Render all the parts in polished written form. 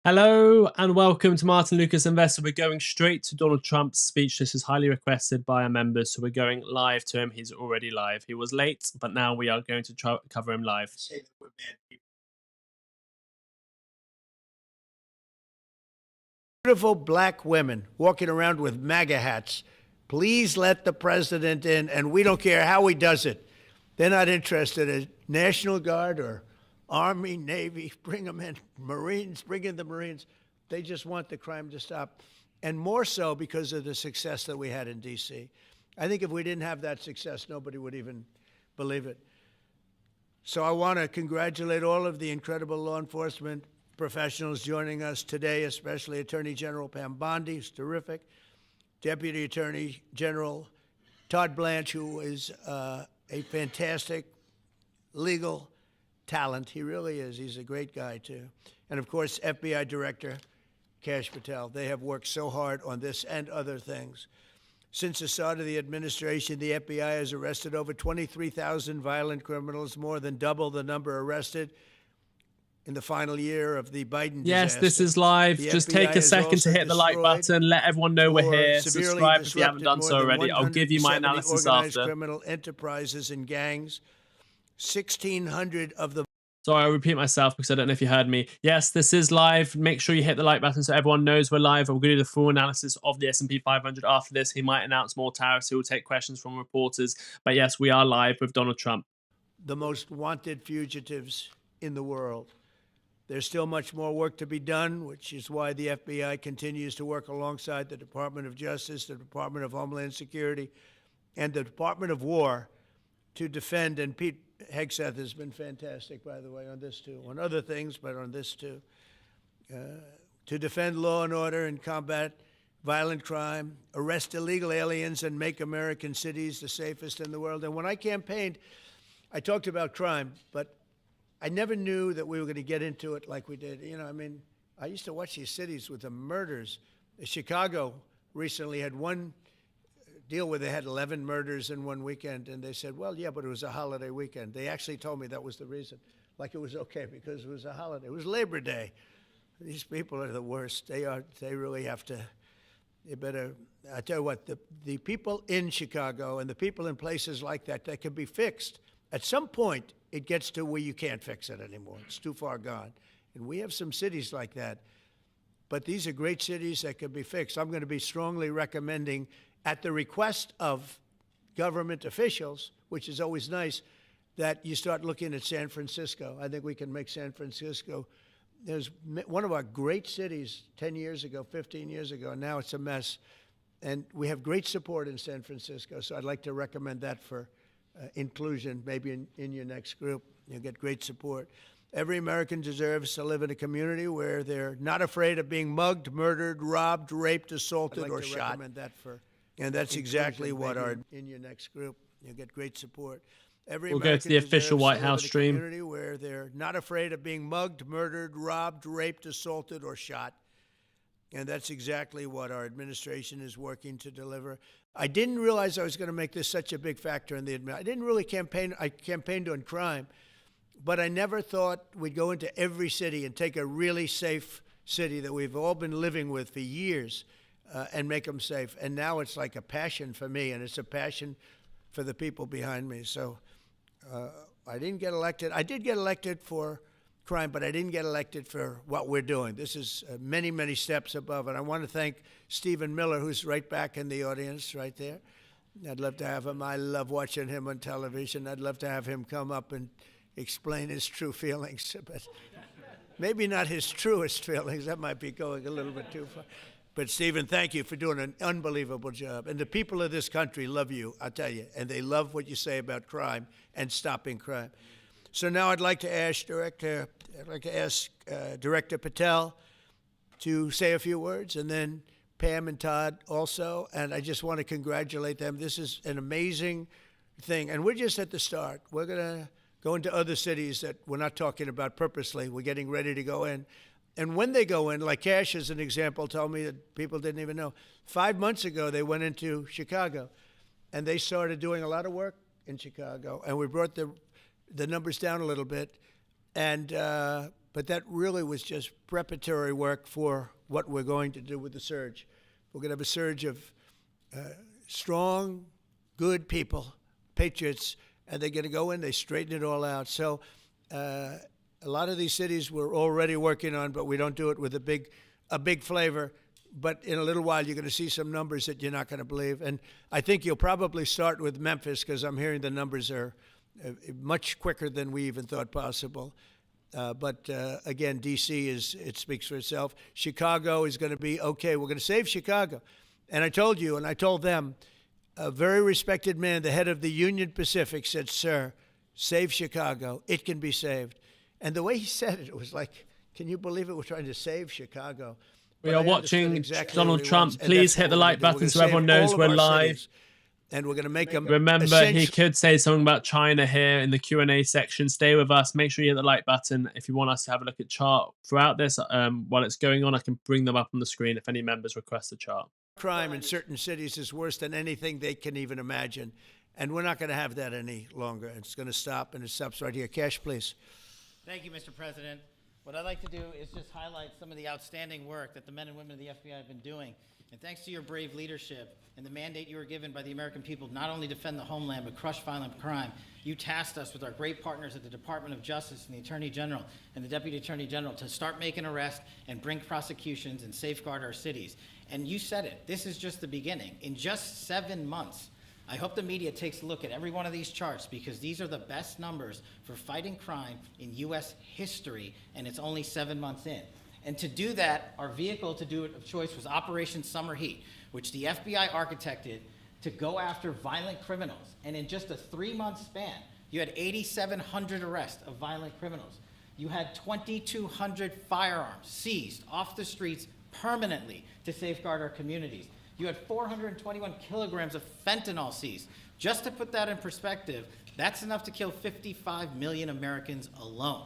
Hello and welcome to Martyn Lucas Investor. We're going straight to Donald Trump's speech. This is highly requested by our members, so we're going live to him. He's already live. He was late, but now we are going to cover him live. Beautiful black women walking around with MAGA hats. Please let the president in, and we don't care how he does it. They're not interested in National Guard or Army, Navy, bring them in. Marines, bring in the Marines. They just want the crime to stop. And more so because of the success that we had in D.C. I think if we didn't have that success, nobody would even believe it. So I want to congratulate all of the incredible law enforcement professionals joining us today, especially Attorney General Pam Bondi, who's terrific, Deputy Attorney General Todd Blanche, who is a fantastic legal talent. He really is. He's a great guy, too. And, of course, FBI Director Kash Patel. They have worked so hard on this and other things. Since the start of the administration, the FBI has arrested over 23,000 violent criminals, more than double the number arrested in the final year of the Biden disaster. Yes, this is live. Just take a second to hit the like button. Let everyone know we're here. Subscribe if you haven't done so already. I'll give you my analysis after. Criminal enterprises and gangs. 1,600 of the... Sorry, I'll repeat myself because I don't know if you heard me. Yes, this is live. Make sure you hit the like button so everyone knows we're live. I'm going to do the full analysis of the S&P 500 after this. He might announce more tariffs. He will take questions from reporters. But yes, we are live with Donald Trump. The most wanted fugitives in the world. There's still much more work to be done, which is why the FBI continues to work alongside the Department of Justice, the Department of Homeland Security, and the Department of War to defend. And Pete Hegseth has been fantastic, by the way, on this too, on other things, but on this too, to defend law and order and combat violent crime, arrest illegal aliens, and make American cities the safest in the world. And when I campaigned, I talked about crime, but I never knew that we were going to get into it like we did. You know, I mean, I used to watch these cities with the murders. Chicago recently had one deal where they had 11 murders in one weekend, and they said, well, yeah, but it was a holiday weekend. They actually told me that was the reason, like it was okay because it was a holiday. It was Labor Day. These people are the worst. They really have to, they better, I tell you what, the people in Chicago and the people in places like that can be fixed. At some point, it gets to where you can't fix it anymore. It's too far gone. And we have some cities like that. But these are great cities that can be fixed. I'm going to be strongly recommending, at the request of government officials, which is always nice, that you start looking at San Francisco. I think we can make San Francisco. There's one of our great cities 10 years ago, 15 years ago, and now it's a mess. And we have great support in San Francisco, so I'd like to recommend that for inclusion, maybe in your next group. You'll get great support. Every American deserves to live in a community where they're not afraid of being mugged, murdered, robbed, raped, assaulted, or shot. Recommend that for, and that's exactly what our, in your next group, you'll get great support. We'll go to the official White House stream. Community where they're not afraid of being mugged, murdered, robbed, raped, assaulted, or shot. And that's exactly what our administration is working to deliver. I didn't realize I was going to make this such a big factor in the administration. I didn't really campaign. I campaigned on crime, but I never thought we'd go into every city and take a really safe city that we've all been living with for years and make them safe. And now it's like a passion for me, and it's a passion for the people behind me. So I didn't get elected. I did get elected for crime, but I didn't get elected for what we're doing. This is many, many steps above. And I want to thank Stephen Miller, who's right back in the audience right there. I'd love to have him. I love watching him on television. I'd love to have him come up and explain his true feelings, but maybe not his truest feelings. That might be going a little bit too far. But Stephen, thank you for doing an unbelievable job. And the people of this country love you, I'll tell you, and they love what you say about crime and stopping crime. So now I'd like to ask Director Patel to say a few words, and then Pam and Todd also. And I just want to congratulate them. This is an amazing thing, and we're just at the start. We're going to go into other cities that we're not talking about purposely. We're getting ready to go in. And when they go in, like Kash as an example told me that people didn't even know. 5 months ago, they went into Chicago, and they started doing a lot of work in Chicago. And we brought the numbers down a little bit. And but that really was just preparatory work for what we're going to do with the surge. We're going to have a surge of strong, good people, patriots, and they're going to go in, they straighten it all out. So a lot of these cities we're already working on, but we don't do it with a big flavor. But in a little while, you're going to see some numbers that you're not going to believe. And I think you'll probably start with Memphis, because I'm hearing the numbers are much quicker than we even thought possible. But again, D.C. it speaks for itself. Chicago is going to be okay. We're going to save Chicago. And I told you, and I told them, a very respected man, the head of the Union Pacific, said, "Sir, save Chicago. It can be saved." And the way he said it, it was like, can you believe it? We're trying to save Chicago. We are watching Donald Trump. Please hit the like button so everyone knows we're live. And we're going to make them. Remember, he could say something about China here in the Q&A section. Stay with us. Make sure you hit the like button. If you want us to have a look at chart throughout this, while it's going on, I can bring them up on the screen if any members request a chart. Crime in certain cities is worse than anything they can even imagine. And we're not going to have that any longer. It's going to stop, and it stops right here. Cash, please. Thank you, Mr. President. What I'd like to do is just highlight some of the outstanding work that the men and women of the FBI have been doing. And thanks to your brave leadership and the mandate you were given by the American people not only defend the homeland but crush violent crime, you tasked us with our great partners at the Department of Justice and the Attorney General and the Deputy Attorney General to start making arrests and bring prosecutions and safeguard our cities. And you said it, this is just the beginning. In just 7 months, I hope the media takes a look at every one of these charts, because these are the best numbers for fighting crime in U.S. history, and it's only 7 months in. And to do that, our vehicle to do it of choice was Operation Summer Heat, which the FBI architected to go after violent criminals. And in just a 3-month span, you had 8,700 arrests of violent criminals. You had 2,200 firearms seized off the streets permanently to safeguard our communities. You had 421 kilograms of fentanyl seized. Just to put that in perspective, that's enough to kill 55 million Americans alone.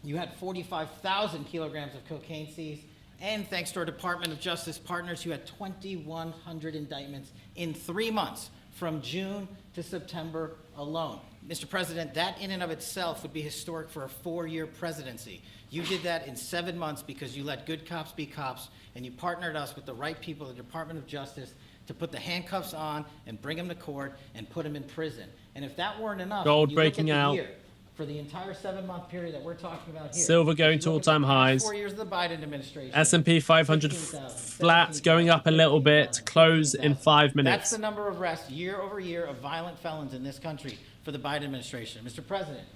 You had 45,000 kilograms of cocaine seized, and thanks to our Department of Justice partners, you had 2,100 indictments in 3 months, from June to September alone. Mr. President, that in and of itself would be historic for a 4-year presidency. You did that in 7 months because you let good cops be cops, and you partnered us with the right people at the Department of Justice to put the handcuffs on and bring them to court and put them in prison. And if that weren't enough, gold you breaking look at the out. Year, for the entire 7-month period that we're talking about here. Silver going to all-time highs. 4 years of the Biden administration. S&P 500 flat, going up a little bit, close in 5 minutes. That's the number of arrests year over year of violent felons in this country for the Biden administration. Mr. President,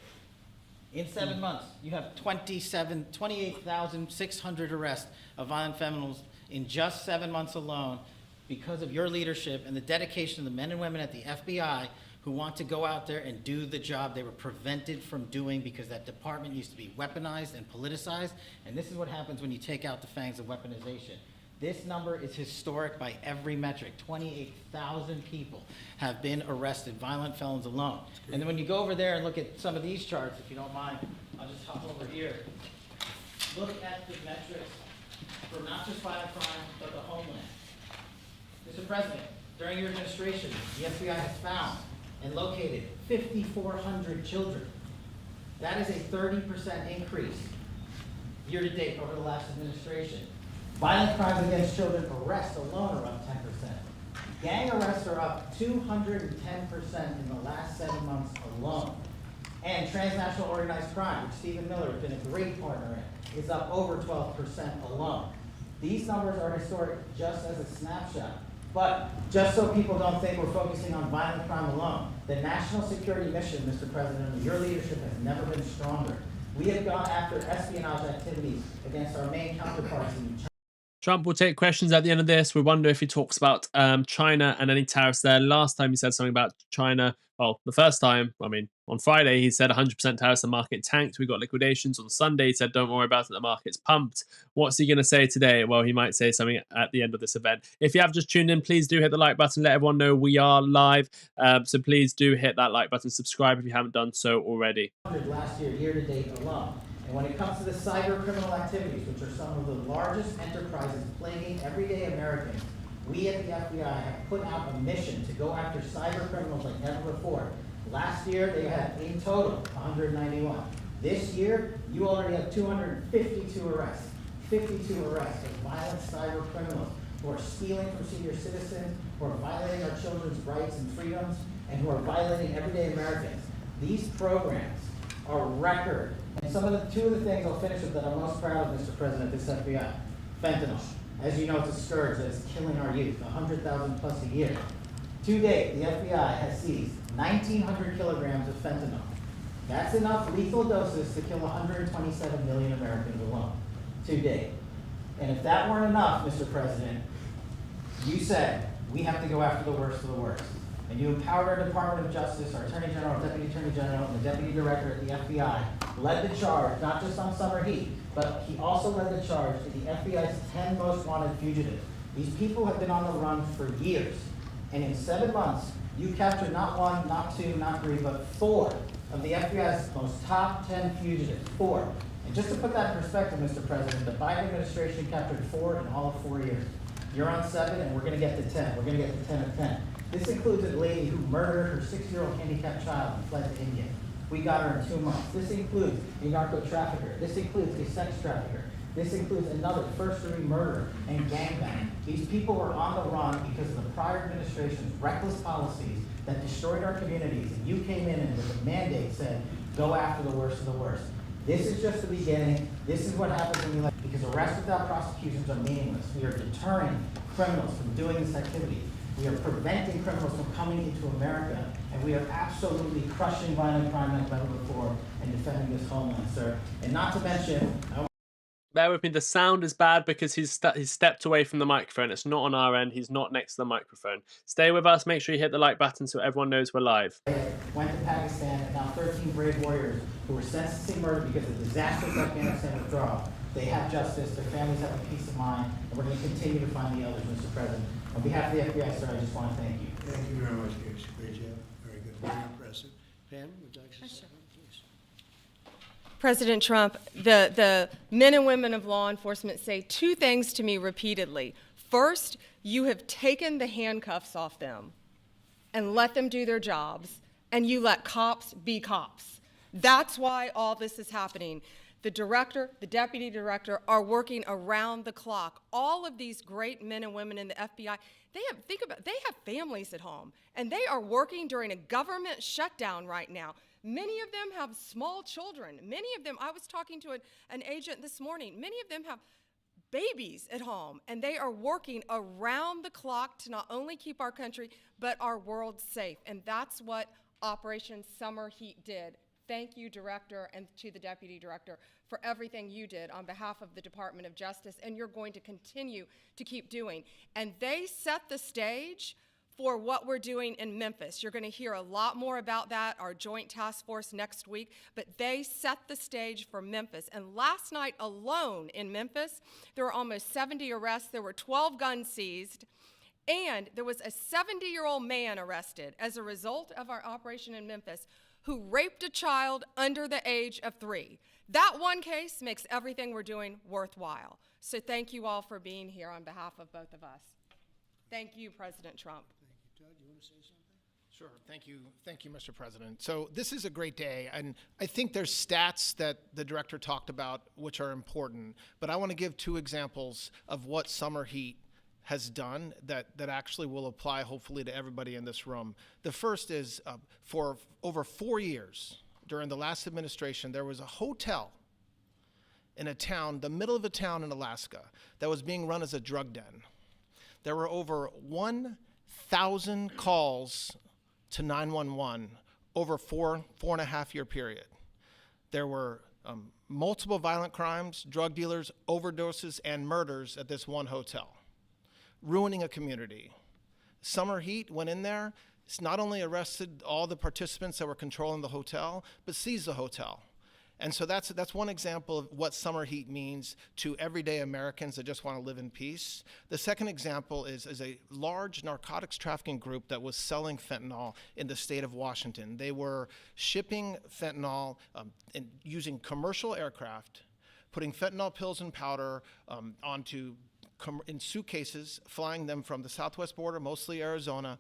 in 7 months, you have 28,600 arrests of violent felons in just 7 months alone, because of your leadership and the dedication of the men and women at the FBI who want to go out there and do the job they were prevented from doing, because that department used to be weaponized and politicized. And this is what happens when you take out the fangs of weaponization. This number is historic by every metric. 28,000 people have been arrested, violent felons alone. And then when you go over there and look at some of these charts, if you don't mind, I'll just hop over here. Look at the metrics for not just violent crime, but the homeland. Mr. President, during your administration, the FBI has found and located 5,400 children. That is a 30% increase year to date over the last administration. Violent crimes against children arrests alone are up 10%. Gang arrests are up 210% in the last 7 months alone. And transnational organized crime, which Stephen Miller has been a great partner in, is up over 12% alone. These numbers are historic just as a snapshot. But just so people don't think we're focusing on violent crime alone, the national security mission, Mr. President, under your leadership has never been stronger. We have gone after espionage activities against our main counterparts in China. Trump will take questions at the end of this. We wonder if he talks about China and any tariffs there. Last time he said something about China. Well, the first time, I mean, on Friday, he said 100% tariffs, the market tanked. We got liquidations. On Sunday, he said, don't worry about it, the market's pumped. What's he going to say today? Well, he might say something at the end of this event. If you have just tuned in, please do hit the like button. Let everyone know we are live. So please do hit that like button. Subscribe if you haven't done so already. Last year to date alone. And when it comes to the cyber criminal activities, which are some of the largest enterprises plaguing everyday Americans, we at the FBI have put out a mission to go after cyber criminals like never before. Last year, they had in total 191. This year, you already have 252 arrests. 52 arrests of violent cyber criminals who are stealing from senior citizens, who are violating our children's rights and freedoms, and who are violating everyday Americans. These programs are record. And two of the things I'll finish with that I'm most proud of, Mr. President, this FBI. Fentanyl. As you know, it's a scourge that is killing our youth, 100,000 plus a year. To date, the FBI has seized 1,900 kilograms of fentanyl. That's enough lethal doses to kill 127 million Americans alone, to date. And if that weren't enough, Mr. President, you said we have to go after the worst of the worst. And you empowered our Department of Justice, our Attorney General, Deputy Attorney General, and the Deputy Director at the FBI, led the charge, not just on summer heat, but he also led the charge to the FBI's 10 most wanted fugitives. These people have been on the run for years. And in 7 months, you captured not 1, not 2, not 3, but 4 of the FBI's most top 10 fugitives. 4. And just to put that in perspective, Mr. President, the Biden administration captured 4 in all of 4 years. You're on 7, and we're going to get to 10. We're going to get to 10 of 10. This includes a lady who murdered her 6-year-old handicapped child and fled to India. We got her in 2 months. This includes a narco trafficker. This includes a sex trafficker. This includes another first-degree murderer and gangbang. These people were on the run because of the prior administration's reckless policies that destroyed our communities. And you came in and with a mandate said, go after the worst of the worst. This is just the beginning. This is what happens when you let, because arrests without prosecutions are meaningless. We are deterring criminals from doing this activity. We are preventing criminals from coming into America, and we are absolutely crushing violent crime like never before and defending this homeland, sir. And not to mention, bear with me, the sound is bad because he's stepped away from the microphone. It's not on our end. He's not next to the microphone. Stay with us. Make sure you hit the like button so everyone knows we're live. Went to Pakistan, and now 13 brave warriors who were sentenced to murder because of disastrous Afghanistan withdrawal. They have justice, their families have a peace of mind, and we're going to continue to find the others, Mr. President. On behalf of the FBI, sir, I just want to thank you. Thank you very much, Gage. Great job. Very good. Very impressive. Pam, would you like to say something, please? President Trump, the men and women of law enforcement say 2 things to me repeatedly. First, you have taken the handcuffs off them and let them do their jobs, and you let cops be cops. That's why all this is happening. The director, the deputy director are working around the clock. All of these great men and women in the FBI, they have families at home, and they are working during a government shutdown right now. Many of them have small children. Many of them, I was talking to an agent this morning, many of them have babies at home, and they are working around the clock to not only keep our country, but our world safe. And that's what Operation Summer Heat did. Thank you, Director, and to the Deputy Director for everything you did on behalf of the Department of Justice, and you're going to continue to keep doing. And they set the stage for what we're doing in Memphis. You're going to hear a lot more about that, our joint task force next week, but they set the stage for Memphis. And last night alone in Memphis, there were almost 70 arrests. There were 12 guns seized, and there was a 70-year-old man arrested as a result of our operation in Memphis who raped a child under the age of 3. That one case makes everything we're doing worthwhile. So thank you all for being here on behalf of both of us. Thank you, President Trump. Thank you. Todd, you want to say something? Sure. Thank you, Mr. President. So this is a great day, and I think there's stats that the director talked about which are important, but I want to give 2 examples of what summer heat has done that actually will apply hopefully to everybody in this room. The first is for over 4 years during the last administration, there was a hotel in a town, the middle of a town in Alaska, that was being run as a drug den. There were over 1,000 calls to 911 over 4.5 year period. There were multiple violent crimes, drug dealers, overdoses, and murders at this one hotel, ruining a community. Summer Heat went in there. It's not only arrested all the participants that were controlling the hotel, but seized the hotel. And so that's one example of what summer heat means to everyday Americans that just want to live in peace. The second example is a large narcotics trafficking group that was selling fentanyl in the state of Washington. They were shipping fentanyl and using commercial aircraft, putting fentanyl pills and powder in suitcases, flying them from the southwest border, mostly Arizona,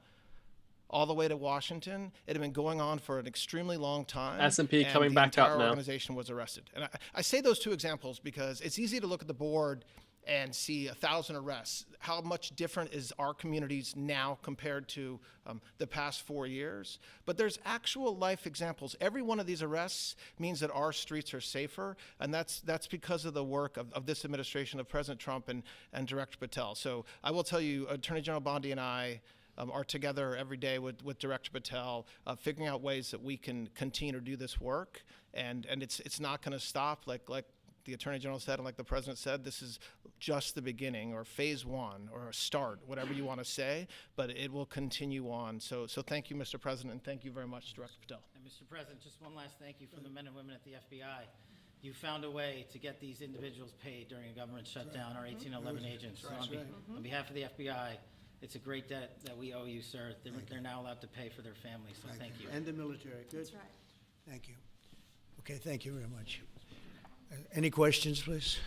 all the way to Washington. It had been going on for an extremely long time. S&P and coming back up the entire now. organization was arrested. And I say those two examples because it's easy to look at the board and see 1,000 arrests. How much different is our communities now compared to the past 4 years? But there's actual life examples. Every one of these arrests means that our streets are safer, and that's because of the work of this administration, of President Trump and Director Patel. So I will tell you, Attorney General Bondi and I are together every day with Director Patel, figuring out ways that we can continue to do this work, and it's not going to stop. Like the Attorney General said, and like the President said, this is just the beginning, or phase one, or a start, whatever you want to say, but it will continue on. So thank you, Mr. President, and thank you very much, Director Patel. And Mr. President, just one last thank you from the men and women at the FBI. You found a way to get these individuals paid during a government shutdown, our 1811 agents. So on behalf of the FBI, it's a great debt that we owe you, sir. They're now allowed to pay for their families, so thank you. And the military. Good. That's right. Thank you. Okay, thank you very much. Any questions, please?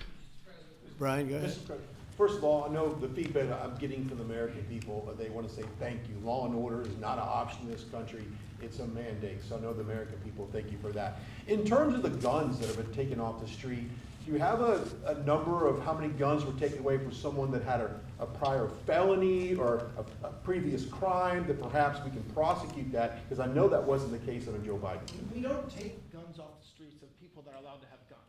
Brian, go ahead. Mr. President, first of all, I know the feedback I'm getting from the American people, they want to say thank you. Law and order is not an option in this country. It's a mandate. So I know the American people, thank you for that. In terms of the guns that have been taken off the street, do you have a number of how many guns were taken away from someone that had a prior felony or a previous crime that perhaps we can prosecute that? Because I know that wasn't the case under Joe Biden. We don't take guns off the streets of people that are allowed to have guns.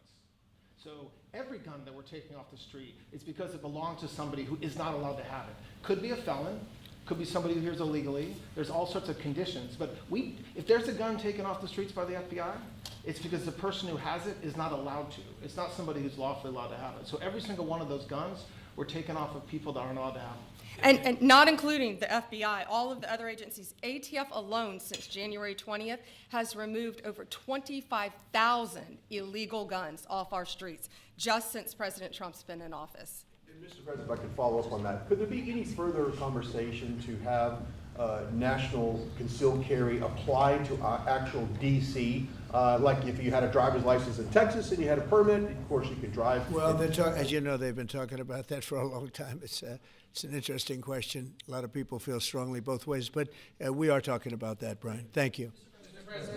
So every gun that we're taking off the street is because it belongs to somebody who is not allowed to have it. Could be a felon, could be somebody who hears illegally. There's all sorts of conditions. But if there's a gun taken off the streets by the FBI, it's because the person who has it is not allowed to. It's not somebody who's lawfully allowed to have it. So every single one of those guns were taken off of people that aren't allowed to have them. And not including the FBI, all of the other agencies. ATF alone, since January 20th, has removed over 25,000 illegal guns off our streets, just since President Trump's been in office. And Mr. President, if I could follow up on that, could there be any further conversation to have national concealed carry apply to actual DC? Like if you had a driver's license in Texas and you had a permit, of course you could drive. Well, as you know, they've been talking about that for a long time. It's an interesting question. A lot of people feel strongly both ways, but we are talking about that, Brian. Thank you.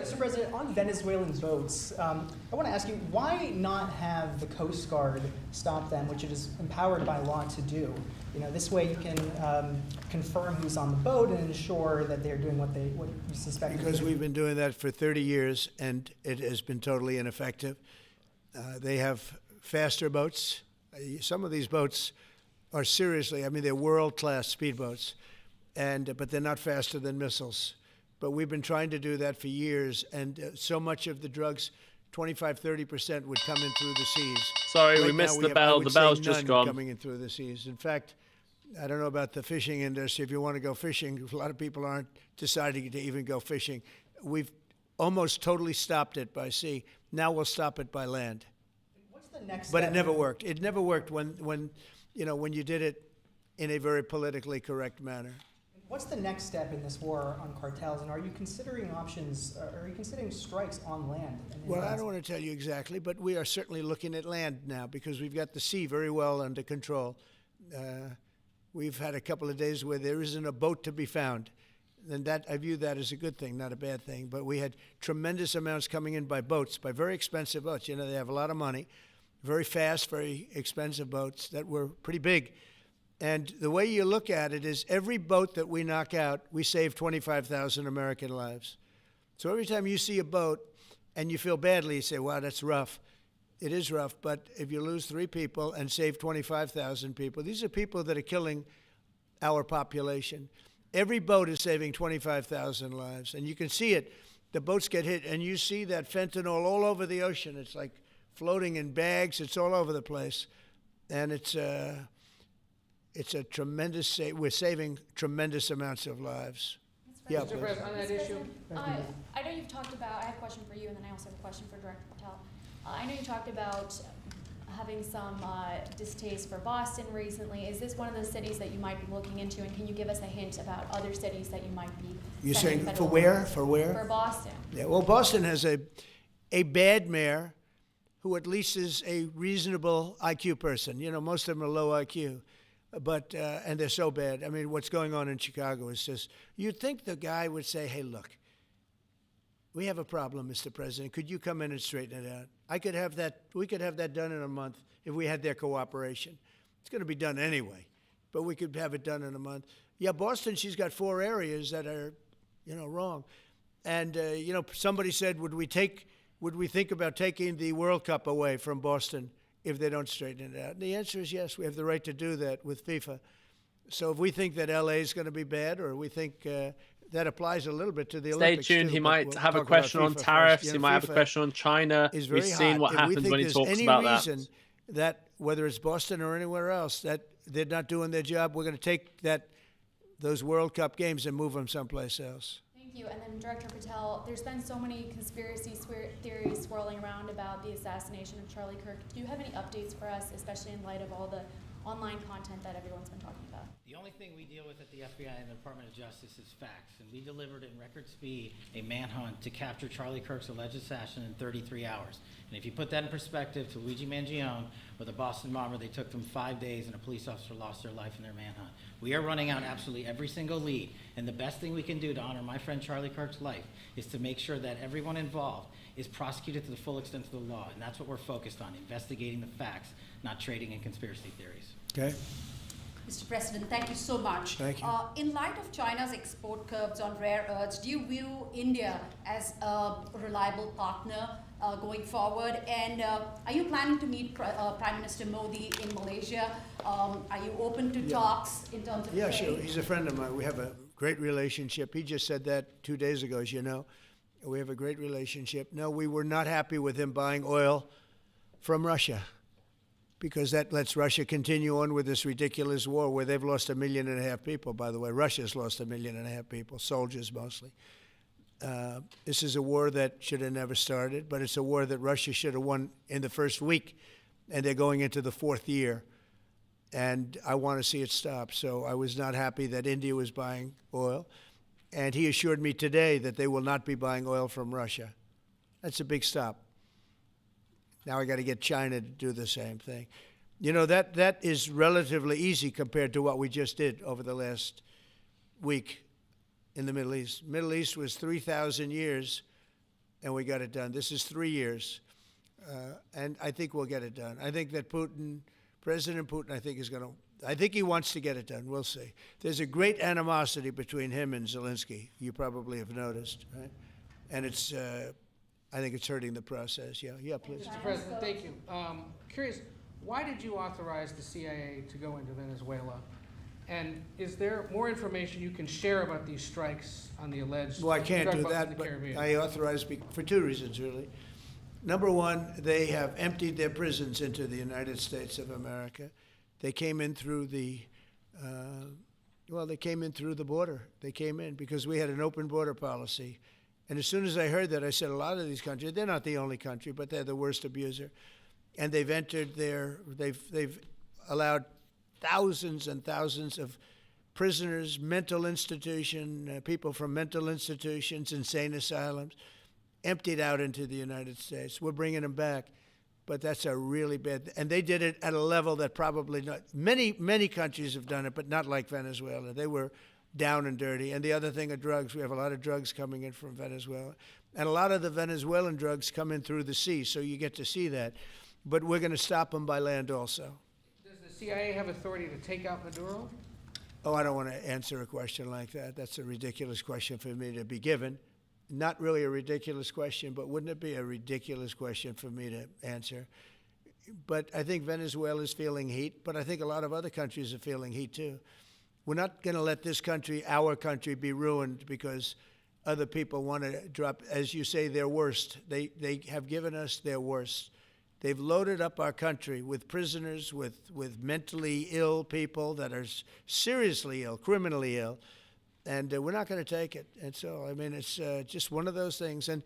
Mr. President, on Venezuelan boats, I want to ask you, why not have the Coast Guard stop them, which it is empowered by law to do? You know, this way you can confirm who's on the boat and ensure that they're doing what you suspect. Because we've been doing that for 30 years, and it has been totally ineffective. They have faster boats. Some of these boats are seriously, I mean, they're world-class speedboats, but they're not faster than missiles. But we've been trying to do that for years, and so much of the drugs, 25-30%, would come in through the seas. Sorry, Right we missed now, the bell. The bell's just none gone. coming in through the seas. In fact, I don't know about the fishing industry. If you want to go fishing, a lot of people aren't deciding to even go fishing. We've almost totally stopped it by sea. Now we'll stop it by land. What's the next But step? it never worked. It never worked when you did it in a very politically correct manner. What's the next step in this war on cartels, and are you considering options, are you considering strikes on land? Well, I don't want to tell you exactly, but we are certainly looking at land now because we've got the sea very well under control. We've had a couple of days where there isn't a boat to be found. And that, I view that as a good thing, not a bad thing. But we had tremendous amounts coming in by boats, by very expensive boats. You know, they have a lot of money, very fast, very expensive boats that were pretty big. And the way you look at it is every boat that we knock out, we save 25,000 American lives. So every time you see a boat and you feel badly, you say, wow, that's rough. It is rough, but if you lose 3 people and save 25,000 people, these are people that are killing our population. Every boat is saving 25,000 lives, and you can see it. The boats get hit, and you see that fentanyl all over the ocean. It's like floating in bags. It's all over the place, and it's a tremendous. We're saving tremendous amounts of lives. Yeah, Mr. please. President, on that issue, I know you've talked about, I have a question for you, and then I also have a question for Director Patel. I know you talked about having some distaste for Boston recently. Is this one of those cities that you might be looking into, and can you give us a hint about other cities that you might be You're sending saying for federal where? funds? For where? For Boston. Yeah, well, Boston has a bad mayor who at least is a reasonable IQ person. You know, most of them are low IQ. But and they're so bad. I mean, what's going on in Chicago is just, you'd think the guy would say, hey, look, we have a problem, Mr. President. Could you come in and straighten it out? We could have that done in a month if we had their cooperation. It's going to be done anyway, but we could have it done in a month. Yeah, Boston, she's got 4 areas that are, wrong. And, somebody said, would we think about taking the World Cup away from Boston if they don't straighten it out? And the answer is yes. We have the right to do that with FIFA. So if we think that LA is going to be bad, or we think that applies a little bit to the Olympics. Stay tuned. Too, he might have a question on tariffs. He might have a question on China. We've seen what happens when he talks about that. If we think there's any reason that, whether it's Boston or anywhere else, that they're not doing their job, we're going to take those World Cup games and move them someplace else. Thank you. And then Director Patel, there's been so many conspiracy theories swirling around about the assassination of Charlie Kirk. Do you have any updates for us, especially in light of all the online content that everyone's been talking about? The only thing we deal with at the FBI and the Department of Justice is facts, and we delivered in record speed a manhunt to capture Charlie Kirk's alleged assassin in 33 hours. And if you put that in perspective to Luigi Mangione or the Boston bomber, they took them 5 days and a police officer lost their life in their manhunt. We are running out absolutely every single lead, and the best thing we can do to honor my friend Charlie Kirk's life is to make sure that everyone involved is prosecuted to the full extent of the law, and that's what we're focused on, investigating the facts, not trading in conspiracy theories. Okay. Mr. President, thank you so much. Thank you. In light of China's export curbs on rare earths, do you view India as a reliable partner going forward? And are you planning to meet Prime Minister Modi in Malaysia? Are you open to talks in terms of Yeah, trade? sure. He's a friend of mine. We have a great relationship. He just said that 2 days ago, as you know. We have a great relationship. No, we were not happy with him buying oil from Russia, because that lets Russia continue on with this ridiculous war where they've lost 1.5 million people, by the way. Russia's lost 1.5 million people, soldiers mostly. This is a war that should have never started, but it's a war that Russia should have won in the first week, and they're going into the 4th year. And I want to see it stop. So I was not happy that India was buying oil. And he assured me today that they will not be buying oil from Russia. That's a big stop. Now I got to get China to do the same thing. That is relatively easy compared to what we just did over the last week in the Middle East. Middle East was 3,000 years, and we got it done. This is 3 years, and I think we'll get it done. I think that President Putin, I think he wants to get it done. We'll see. There's a great animosity between him and Zelensky. You probably have noticed, right? And it's, I think it's hurting the process. Yeah, please. Mr. President, thank you. Curious, why did you authorize the CIA to go into Venezuela? And is there more information you can share about these strikes on the alleged Well, I can't do drug busts in that, the but Caribbean? I authorized for 2 reasons, really. Number one, they have emptied their prisons into the United States of America. They came in through the border. They came in because we had an open border policy. And as soon as I heard that, I said, a lot of these countries, they're not the only country, but they're the worst abuser. And they've entered they've allowed thousands and thousands of prisoners, people from mental institutions, insane asylums, emptied out into the United States. We're bringing them back. But that's a really bad, and they did it at a level that probably not, many countries have done it, but not like Venezuela. They were down and dirty. And the other thing are drugs. We have a lot of drugs coming in from Venezuela. And a lot of the Venezuelan drugs come in through the sea, so you get to see that. But we're going to stop them by land also. Does the CIA have authority to take out Maduro? Oh, I don't want to answer a question like that. That's a ridiculous question for me to be given. Not really a ridiculous question, but wouldn't it be a ridiculous question for me to answer? But I think Venezuela is feeling heat, but I think a lot of other countries are feeling heat too. We're not going to let this country, our country, be ruined because other people want to drop, as you say, their worst. They have given us their worst. They've loaded up our country with prisoners, with mentally ill people that are seriously ill, criminally ill. And we're not going to take it. And so, I mean, it's just one of those things. And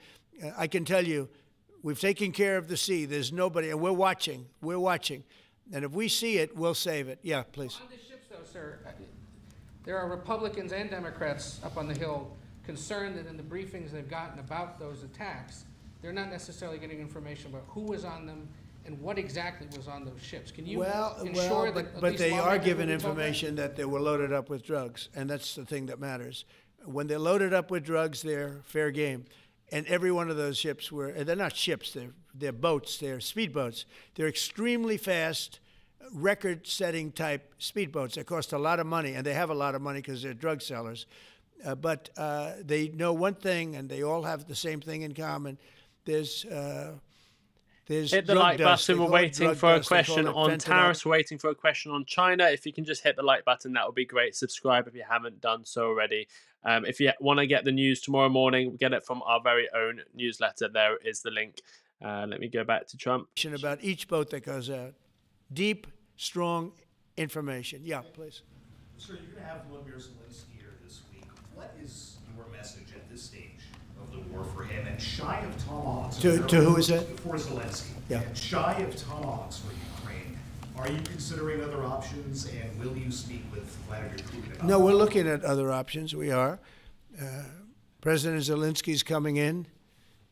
I can tell you, we've taken care of the sea. There's nobody, and we're watching. We're watching. And if we see it, we'll save it. Yeah, please. On the ships, though, sir, there are Republicans and Democrats up on the Hill concerned that in the briefings they've gotten about those attacks, they're not necessarily getting information about who was on them and what exactly was on those ships? Can you Well, ensure that at but least they are lawmakers given will be told that? information that they were loaded up with drugs, and that's the thing that matters. When they're loaded up with drugs, they're fair game. And every one of those ships they're not ships, they're boats, they're speedboats. They're extremely fast, record-setting type speedboats. They cost a lot of money, and they have a lot of money because they're drug sellers. But they know one thing, and they all have the same thing in common. There's hit the drug like dust. button. They We're call it waiting drug for a dust. They call question it on fentanyl. tariffs. We're waiting for a question on China. If you can just hit the like button, that would be great. Subscribe if you haven't done so already. If you want to get the news tomorrow morning, get it from our very own newsletter. There is the link. Let me go back to Trump. About each boat that goes out. Deep, strong information. Yeah, please. Sir, you're going to have Vladimir Zelensky here this week. What is your message at this stage of the war for him? And shy of tomahawks. To who is that? For Zelensky. Yeah. And shy of tomahawks for Ukraine. Are you considering other options, and will you speak with Vladimir Putin? No, we're looking at other options. We are. President Zelensky's coming in.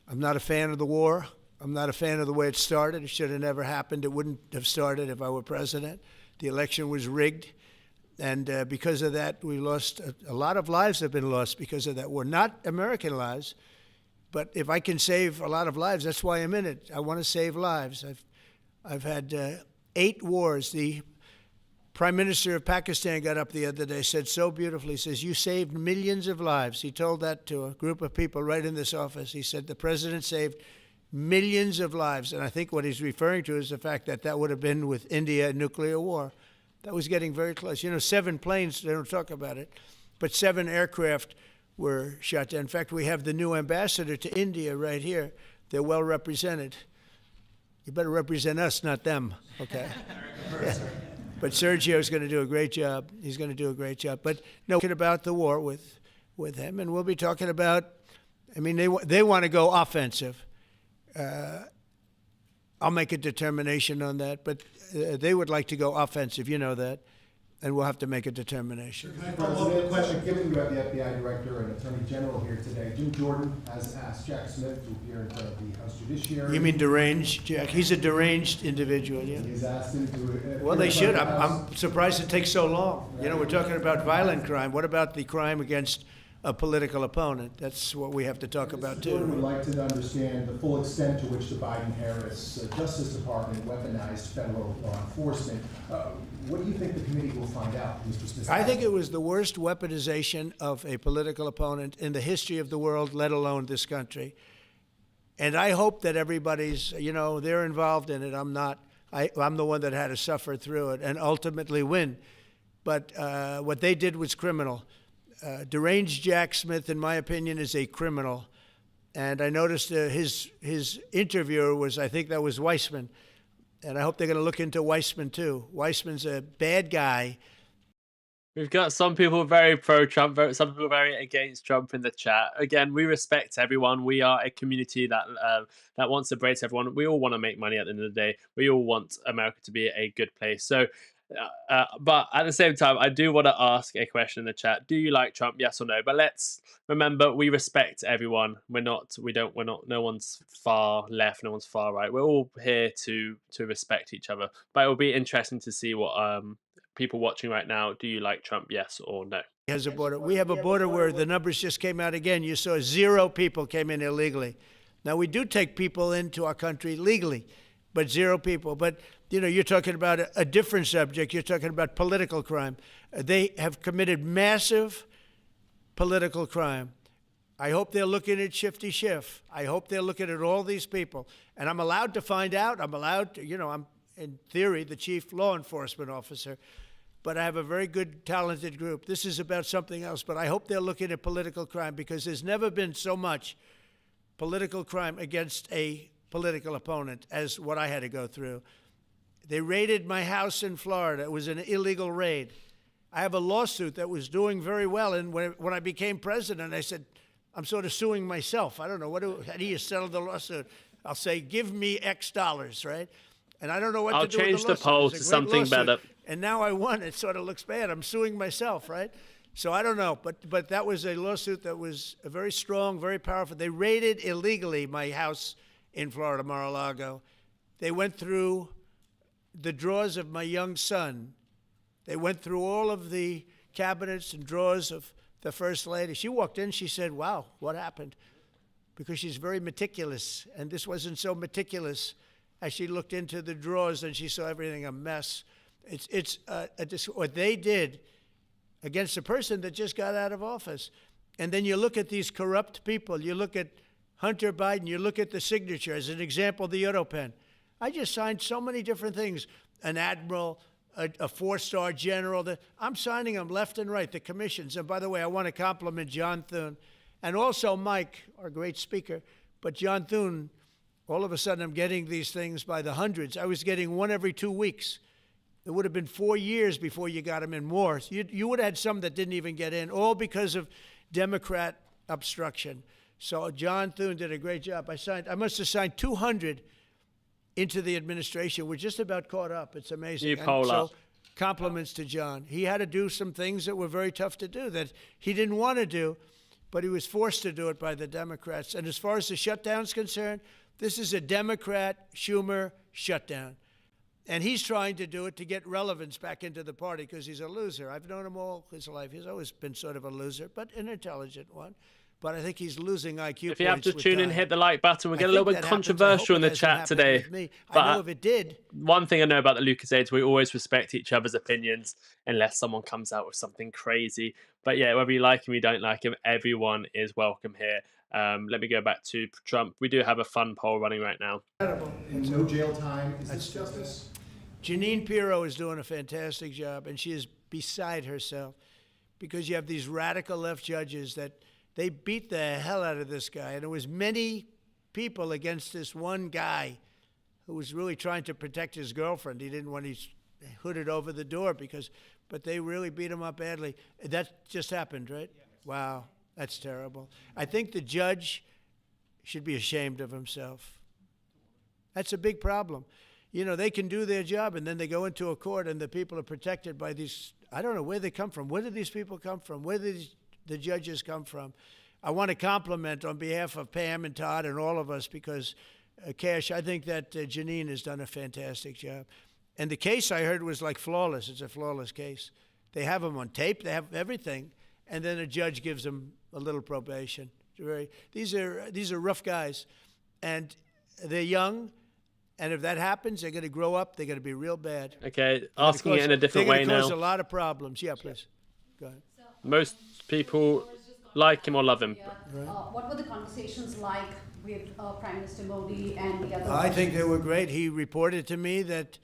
I'm not a fan of the war. I'm not a fan of the way it started. It should have never happened. It wouldn't have started if I were president. The election was rigged. And because of that, we lost a lot of lives have been lost because of that war. Not American lives, but if I can save a lot of lives, that's why I'm in it. I want to save lives. I've had 8 wars. The Prime Minister of Pakistan got up the other day, said so beautifully, says, you saved millions of lives. He told that to a group of people right in this office. He said the president saved millions of lives. And I think what he's referring to is the fact that that would have been with India a nuclear war. That was getting very close. 7 planes, they don't talk about it, but 7 aircraft were shot down. In fact, we have the new ambassador to India right here. They're well represented. You better represent us, not them, okay? Yeah. But Sergio's going to do a great job. He's going to do a great job. But no, talking about the war with him, and we'll be talking about, they want to go offensive. I'll make a determination on that, but they would like to go offensive, you know that, and we'll have to make a determination. Can I follow up with a question? Given you have the FBI Director and Attorney General here today, Jim Jordan has asked Jack Smith to appear in front of the House Judiciary. You mean deranged, Jack? He's a deranged individual, yeah? He's asked him to Well, they should. I'm surprised it takes so long. We're talking about violent crime. What about the crime against a political opponent? That's what we have to talk about, too. Jordan would like to understand the full extent to which the Biden-Harris Justice Department weaponized federal law enforcement. What do you think the committee will find out, Mr. Smith? I think it was the worst weaponization of a political opponent in the history of the world, let alone this country. And I hope that everybody's, they're involved in it. I'm not. I'm the one that had to suffer through it and ultimately win. But what they did was criminal. Deranged Jack Smith, in my opinion, is a criminal. And I noticed his interviewer was, I think that was Weissman. And I hope they're going to look into Weissman, too. Weissman's a bad guy. We've got some people very pro-Trump, some people very against Trump in the chat. Again, we respect everyone. We are a community that wants to embrace everyone. We all want to make money at the end of the day. We all want America to be a good place. So, but at the same time, I do want to ask a question in the chat. Do you like Trump? Yes or no? But let's remember, we respect everyone. No one's far left, no one's far right. We're all here to respect each other. But it will be interesting to see what people watching right now, do you like Trump, yes or no? He has a border. We have a border where the numbers just came out again. You saw 0 people came in illegally. Now, we do take people into our country legally, but 0 people. But, you're talking about a different subject. You're talking about political crime. They have committed massive political crime. I hope they're looking at Shifty Schiff. I hope they're looking at all these people. And I'm allowed to find out. I'm allowed to, I'm, in theory, the chief law enforcement officer. But I have a very good, talented group. This is about something else. But I hope they're looking at political crime, because there's never been so much political crime against a political opponent as what I had to go through. They raided my house in Florida. It was an illegal raid. I have a lawsuit that was doing very well. And when I became president, I said, I'm sort of suing myself. I don't know. How do you settle the lawsuit? I'll say, give me X dollars, right? And I don't know what I'll to do with the lawsuit. change the poll to something better. And now I won. It sort of looks bad. I'm suing myself, right? So I don't know. But that was a lawsuit that was very strong, very powerful. They raided illegally my house in Florida, Mar-a-Lago. They went through the drawers of my young son. They went through all of the cabinets and drawers of the First Lady. She walked in, she said, wow, what happened? Because she's very meticulous, and this wasn't so meticulous. As she looked into the drawers and she saw everything a mess. What they did against a person that just got out of office. And then you look at these corrupt people. You look at Hunter Biden. You look at the signature. As an example, the Europen. I just signed so many different things. An admiral, a four-star general. I'm signing them left and right, the commissions. And by the way, I want to compliment John Thune and also Mike, our great speaker. But John Thune, all of a sudden I'm getting these things by the hundreds. I was getting one every 2 weeks. It would have been 4 years before you got them in more. You would have had some that didn't even get in, all because of Democrat obstruction. So John Thune did a great job. I must have signed 200 into the administration. We're just about caught up. It's amazing. You poll up. So compliments to John. He had to do some things that were very tough to do that he didn't want to do, but he was forced to do it by the Democrats. And as far as the shutdown's concerned, this is a Democrat Schumer shutdown. And he's trying to do it to get relevance back into the party because he's a loser. I've known him all his life. He's always been sort of a loser, but an intelligent one. But I think he's losing IQ points. If you have to tune in, hit the like button. We'll get a I little think bit that happens. controversial I in hope the it chat hasn't happened today. with me. But I know if it did. One thing I know about the Lucasades, we always respect each other's opinions unless someone comes out with something crazy. But yeah, whether you like him or you don't like him, everyone is welcome here. Let me go back to Trump. We do have a fun poll running right now. And no jail time. Is this justice? Jeanine Pirro is doing a fantastic job, and she is beside herself because you have these radical left judges that they beat the hell out of this guy. And there was many people against this one guy who was really trying to protect his girlfriend. He didn't want his hooded over the door but they really beat him up badly. That just happened, right? Yeah. Wow, that's terrible. I think the judge should be ashamed of himself. That's a big problem. You know, they can do their job, and then they go into a court, and the people are protected by these, I don't know where they come from. Where do these people come from? Where do the judges come from? I want to compliment on behalf of Pam and Todd and all of us because, Cash, I think that Jeanine has done a fantastic job. And the case I heard was like flawless. It's a flawless case. They have them on tape. They have everything. And then a judge gives them a little probation. These are rough guys. And they're young. And if that happens, they're going to grow up. They're going to be real bad. Okay, asking it in a different way now. They're going to cause a lot of problems. Yeah, please. Go ahead. Most people like him or love him. What were the conversations like with Prime Minister Modi and the other? I think they were great. He reported to me that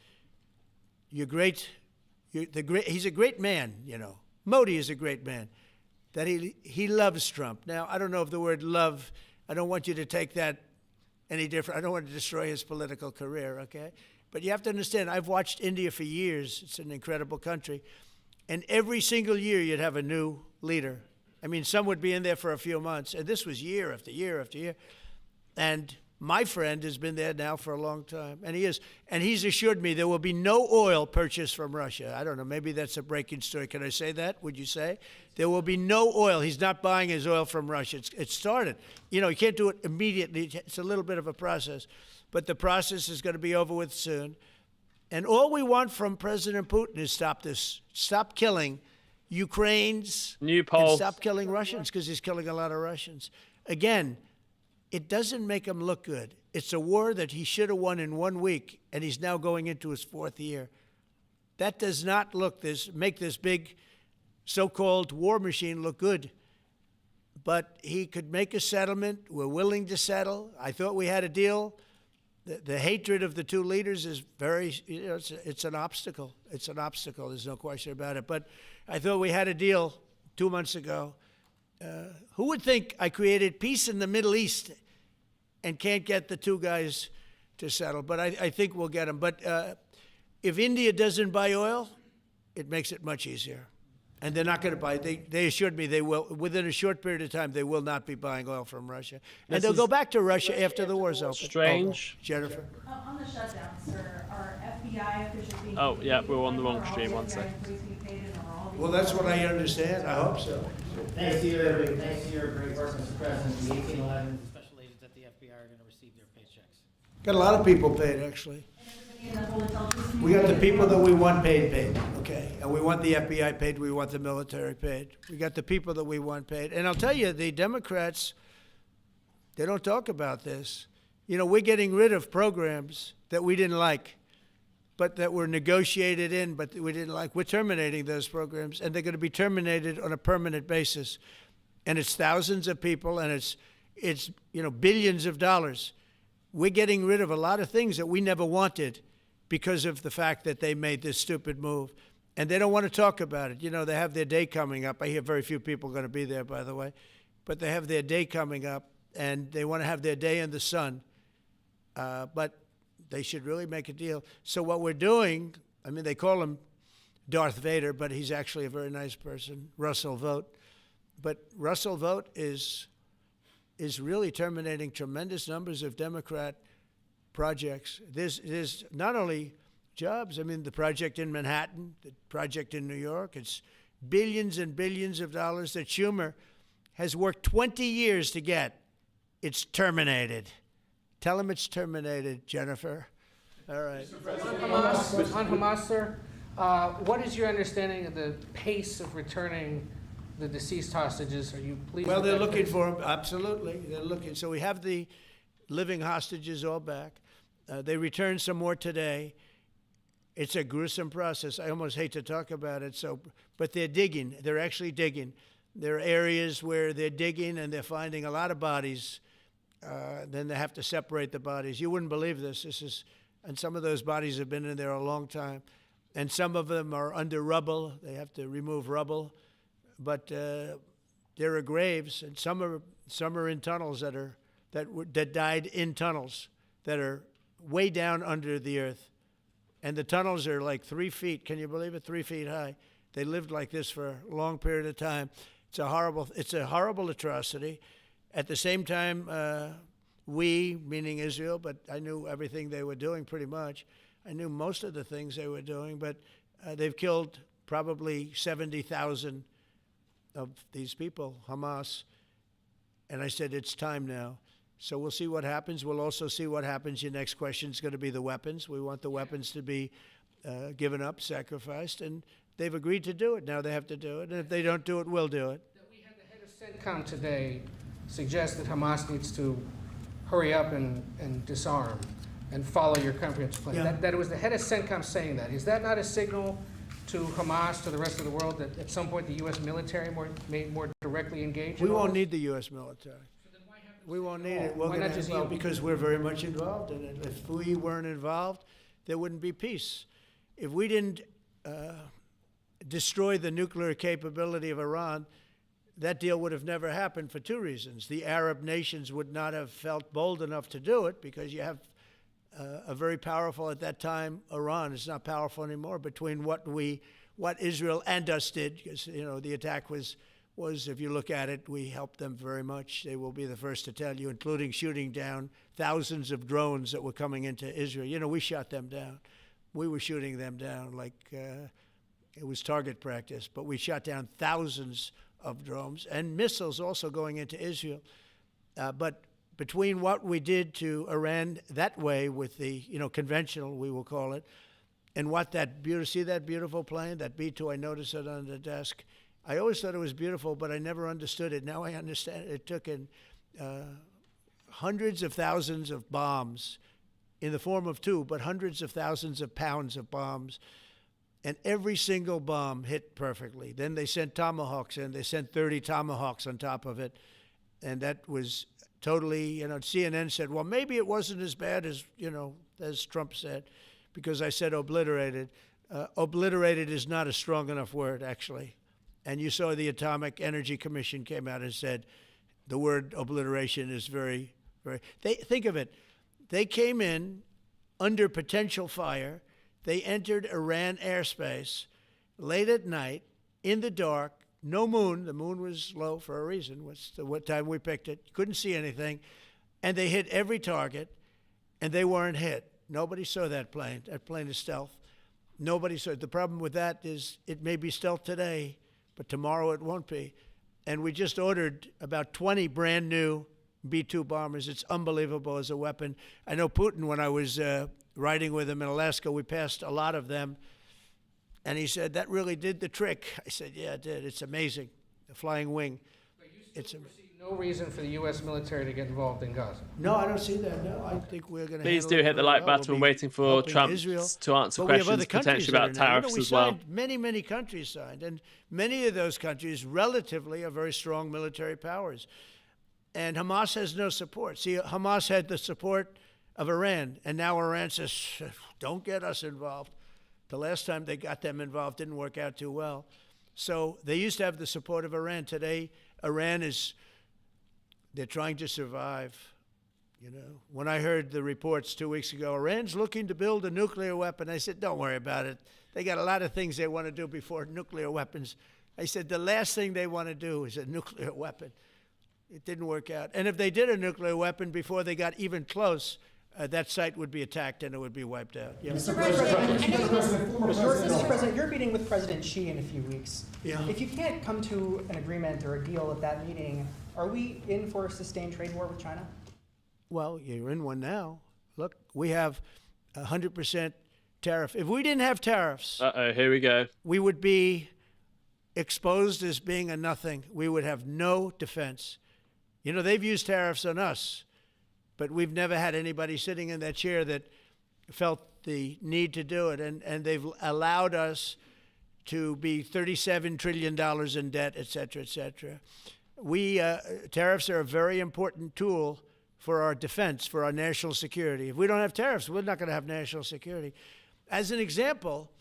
he's a great man, you know. Modi is a great man. That he loves Trump. Now, I don't know if the word love, I don't want you to take that any different. I don't want to destroy his political career, okay? But you have to understand, I've watched India for years. It's an incredible country. And every single year you'd have a new leader. I mean, some would be in there for a few months. And this was year after year after year. And my friend has been there now for a long time. And he is. And he's assured me there will be no oil purchased from Russia. I don't know. Maybe that's a breaking story. Can I say that? Would you say? There will be no oil. He's not buying his oil from Russia. It started. You know, you can't do it immediately. It's a little bit of a process. But the process is going to be over with soon. And all we want from President Putin is stop this. Stop killing Ukrainians. New poll. And stop killing Russians because he's killing a lot of Russians. Again, it doesn't make him look good. It's a war that he should have won in 1 week, and he's now going into his 4th year. That does not make this big so-called war machine look good. But he could make a settlement. We're willing to settle. I thought we had a deal. The hatred of the two leaders is very, you know, it's an obstacle. It's an obstacle. There's no question about it. But I thought we had a deal 2 months ago. Who would think I created peace in the Middle East and can't get the two guys to settle? But I think we'll get them. But if India doesn't buy oil, it makes it much easier. And they're not going to buy. They assured me they will. Within a short period of time, they will not be buying oil from Russia. And they'll go back to Russia after the war's over. Strange. Oh, Jennifer. On the shutdown, sir, are FBI officials being Oh, yeah, we're on the wrong stream. 1 second. Well, that's what I understand. I hope so. Thanks to your great work, Mr. President, the 1811 special agents at the FBI are going to receive their paychecks. Got a lot of people paid, actually. We got the people that we want paid, okay? And we want the FBI paid, we want the military paid. We got the people that we want paid. And I'll tell you, the Democrats, they don't talk about this. You know, we're getting rid of programs that we didn't like, but that were negotiated in, but we didn't like. We're terminating those programs, and they're going to be terminated on a permanent basis. And it's thousands of people, and it's you know, billions of dollars. We're getting rid of a lot of things that we never wanted because of the fact that they made this stupid move. And they don't want to talk about it. You know, they have their day coming up. I hear very few people are going to be there, by the way. But they have their day coming up, and they want to have their day in the sun. But they should really make a deal. So what we're doing, I mean, they call him Darth Vader, but he's actually a very nice person, Russell Vogt. But Russell Vogt is really terminating tremendous numbers of Democrat projects. There's not only jobs, I mean, the project in Manhattan, the project in New York, it's billions and billions of dollars that Schumer has worked 20 years to get. It's terminated. Tell him it's terminated, Jennifer. All right. On Hamas, sir, what is your understanding of the pace of returning the deceased hostages? Are you pleased? Well, with they're that looking pace? for them. Absolutely, they're looking. So we have the living hostages all back. They returned some more today. It's a gruesome process. I almost hate to talk about it. But they're digging. They're actually digging. There are areas where they're digging and they're finding a lot of bodies. Then they have to separate the bodies. You wouldn't believe this. And some of those bodies have been in there a long time. And some of them are under rubble. They have to remove rubble. But there are graves, and some are in tunnels that died in tunnels that are way down under the earth. And the tunnels are like 3 feet. Can you believe it? 3 feet high. They lived like this for a long period of time. It's a horrible atrocity. At the same time, we, meaning Israel, but I knew everything they were doing pretty much. I knew most of the things they were doing, but they've killed probably 70,000 of these people, Hamas. And I said, it's time now. So we'll see what happens. We'll also see what happens. Your next question is going to be the weapons. We want the weapons to be given up, sacrificed, and they've agreed to do it. Now they have to do it, and if they don't do it, we'll do it. We had the head of CENTCOM today suggest that Hamas needs to hurry up and disarm and follow your comprehensive plan. Yeah. That it was the head of CENTCOM saying that. Is that not a signal to Hamas, to the rest of the world, that at some point the U.S. military may more directly engage? We won't need the U.S. military. We won't need it. Why not just yield? Because we're very much involved in it. If we weren't involved, there wouldn't be peace. If we didn't destroy the nuclear capability of Iran, that deal would have never happened for two reasons. The Arab nations would not have felt bold enough to do it because you have a very powerful, at that time, Iran. It's not powerful anymore between what Israel and us did, because, you know, the attack was, if you look at it, we helped them very much. They will be the first to tell you, including shooting down thousands of drones that were coming into Israel. You know, we shot them down. We were shooting them down like it was target practice, but we shot down thousands of drones and missiles also going into Israel. But between what we did to Iran that way with the, you know, conventional, we will call it, and what see that beautiful plane, that B-2, I noticed it on the desk. I always thought it was beautiful, but I never understood it. Now I understand it. It took in hundreds of thousands of bombs in the form of two, but hundreds of thousands of pounds of bombs. And every single bomb hit perfectly. Then they sent Tomahawks in. They sent 30 Tomahawks on top of it. And that was totally, you know, CNN said, well, maybe it wasn't as bad as, you know, as Trump said, because I said obliterated. Obliterated is not a strong enough word, actually. And you saw the Atomic Energy Commission came out and said the word obliteration is very, very, think of it. They came in under potential fire. They entered Iran airspace late at night, in the dark, no moon. The moon was low for a reason. What time we picked it. Couldn't see anything. And they hit every target, and they weren't hit. Nobody saw that plane. That plane is stealth. Nobody saw it. The problem with that is it may be stealth today, but tomorrow it won't be. And we just ordered about 20 brand new B-2 bombers. It's unbelievable as a weapon. I know Putin, when I was riding with him in Alaska, we passed a lot of them. And he said, that really did the trick. I said, yeah, it did. It's amazing. The flying wing. But you still foresee no reason for the U.S. military to get involved in Gaza? No, I don't see that. No, I think we're going to. Please do hit the like button. We're waiting for Trump to answer questions potentially about tariffs as well. Many countries signed, and many of those countries relatively are very strong military powers. And Hamas has no support. See, Hamas had the support of Iran, and now Iran says, don't get us involved. The last time they got them involved didn't work out too well. So they used to have the support of Iran. Today, Iran they're trying to survive. You know, when I heard the reports 2 weeks ago, Iran's looking to build a nuclear weapon, I said, don't worry about it. They got a lot of things they want to do before nuclear weapons. I said, the last thing they want to do is a nuclear weapon. It didn't work out. And if they did a nuclear weapon before they got even close, that site would be attacked and it would be wiped out. Yeah. Mr. President, you're meeting with President Xi in a few weeks. Yeah. If you can't come to an agreement or a deal at that meeting, are we in for a sustained trade war with China? Well, you're in one now. Look, we have 100% tariff. If we didn't have tariffs, here we go. We would be exposed as being a nothing. We would have no defense. You know, they've used tariffs on us, but we've never had anybody sitting in that chair that felt the need to do it. And they've allowed us to be $37 trillion in debt, et cetera, et cetera. Tariffs are a very important tool for our defense, for our national security. If we don't have tariffs, we're not going to have national security. As an example,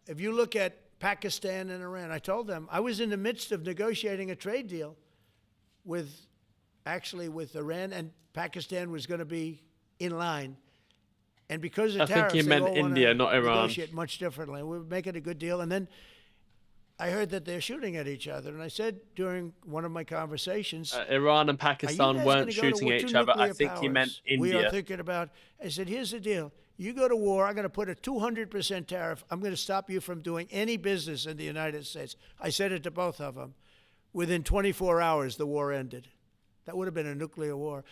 if you look at Pakistan and Iran, I told them I was in the midst of negotiating a trade deal with Iran, and Pakistan was going to be in line. And because of tariffs, I think he meant India, not Iran. Negotiate much differently. We were making a good deal, and then I heard that they're shooting at each other. And I said during one of my conversations, Iran and Pakistan weren't shooting at each other. I think he meant India. We are thinking about, I said, here's the deal. You go to war, I'm going to put a 200% tariff. I'm going to stop you from doing any business in the United States. I said it to both of them. Within 24 hours, the war ended. That would have been a nuclear war.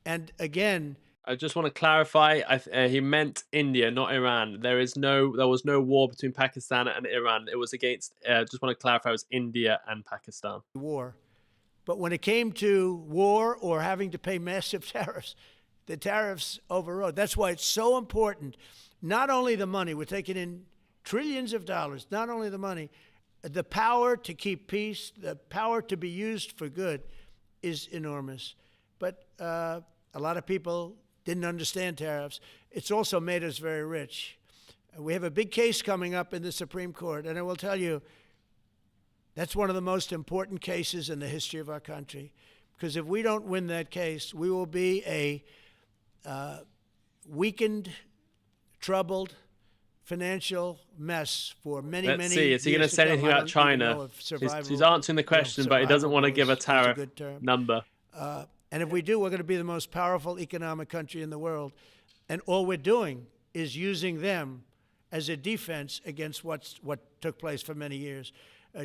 And again, I just want to clarify, he meant India, not Iran. There was no war between Pakistan and Iran. It was against, just want to clarify, it was India and Pakistan. War. But when it came to war or having to pay massive tariffs, the tariffs overrode. That's why it's so important. Not only the money, we're taking in trillions of dollars, not only the money, the power to keep peace, the power to be used for good is enormous. But a lot of people didn't understand tariffs. It's also made us very rich. We have a big case coming up in the Supreme Court, and I will tell you, that's one of the most important cases in the history of our country. Because if we don't win that case, we will be a weakened, troubled, financial mess for many years. Let's see, is he going to say anything about China? He's answering the question, but he doesn't want to give a tariff number. And if we do, we're going to be the most powerful economic country in the world. And all we're doing is using them as a defense against what took place for many years.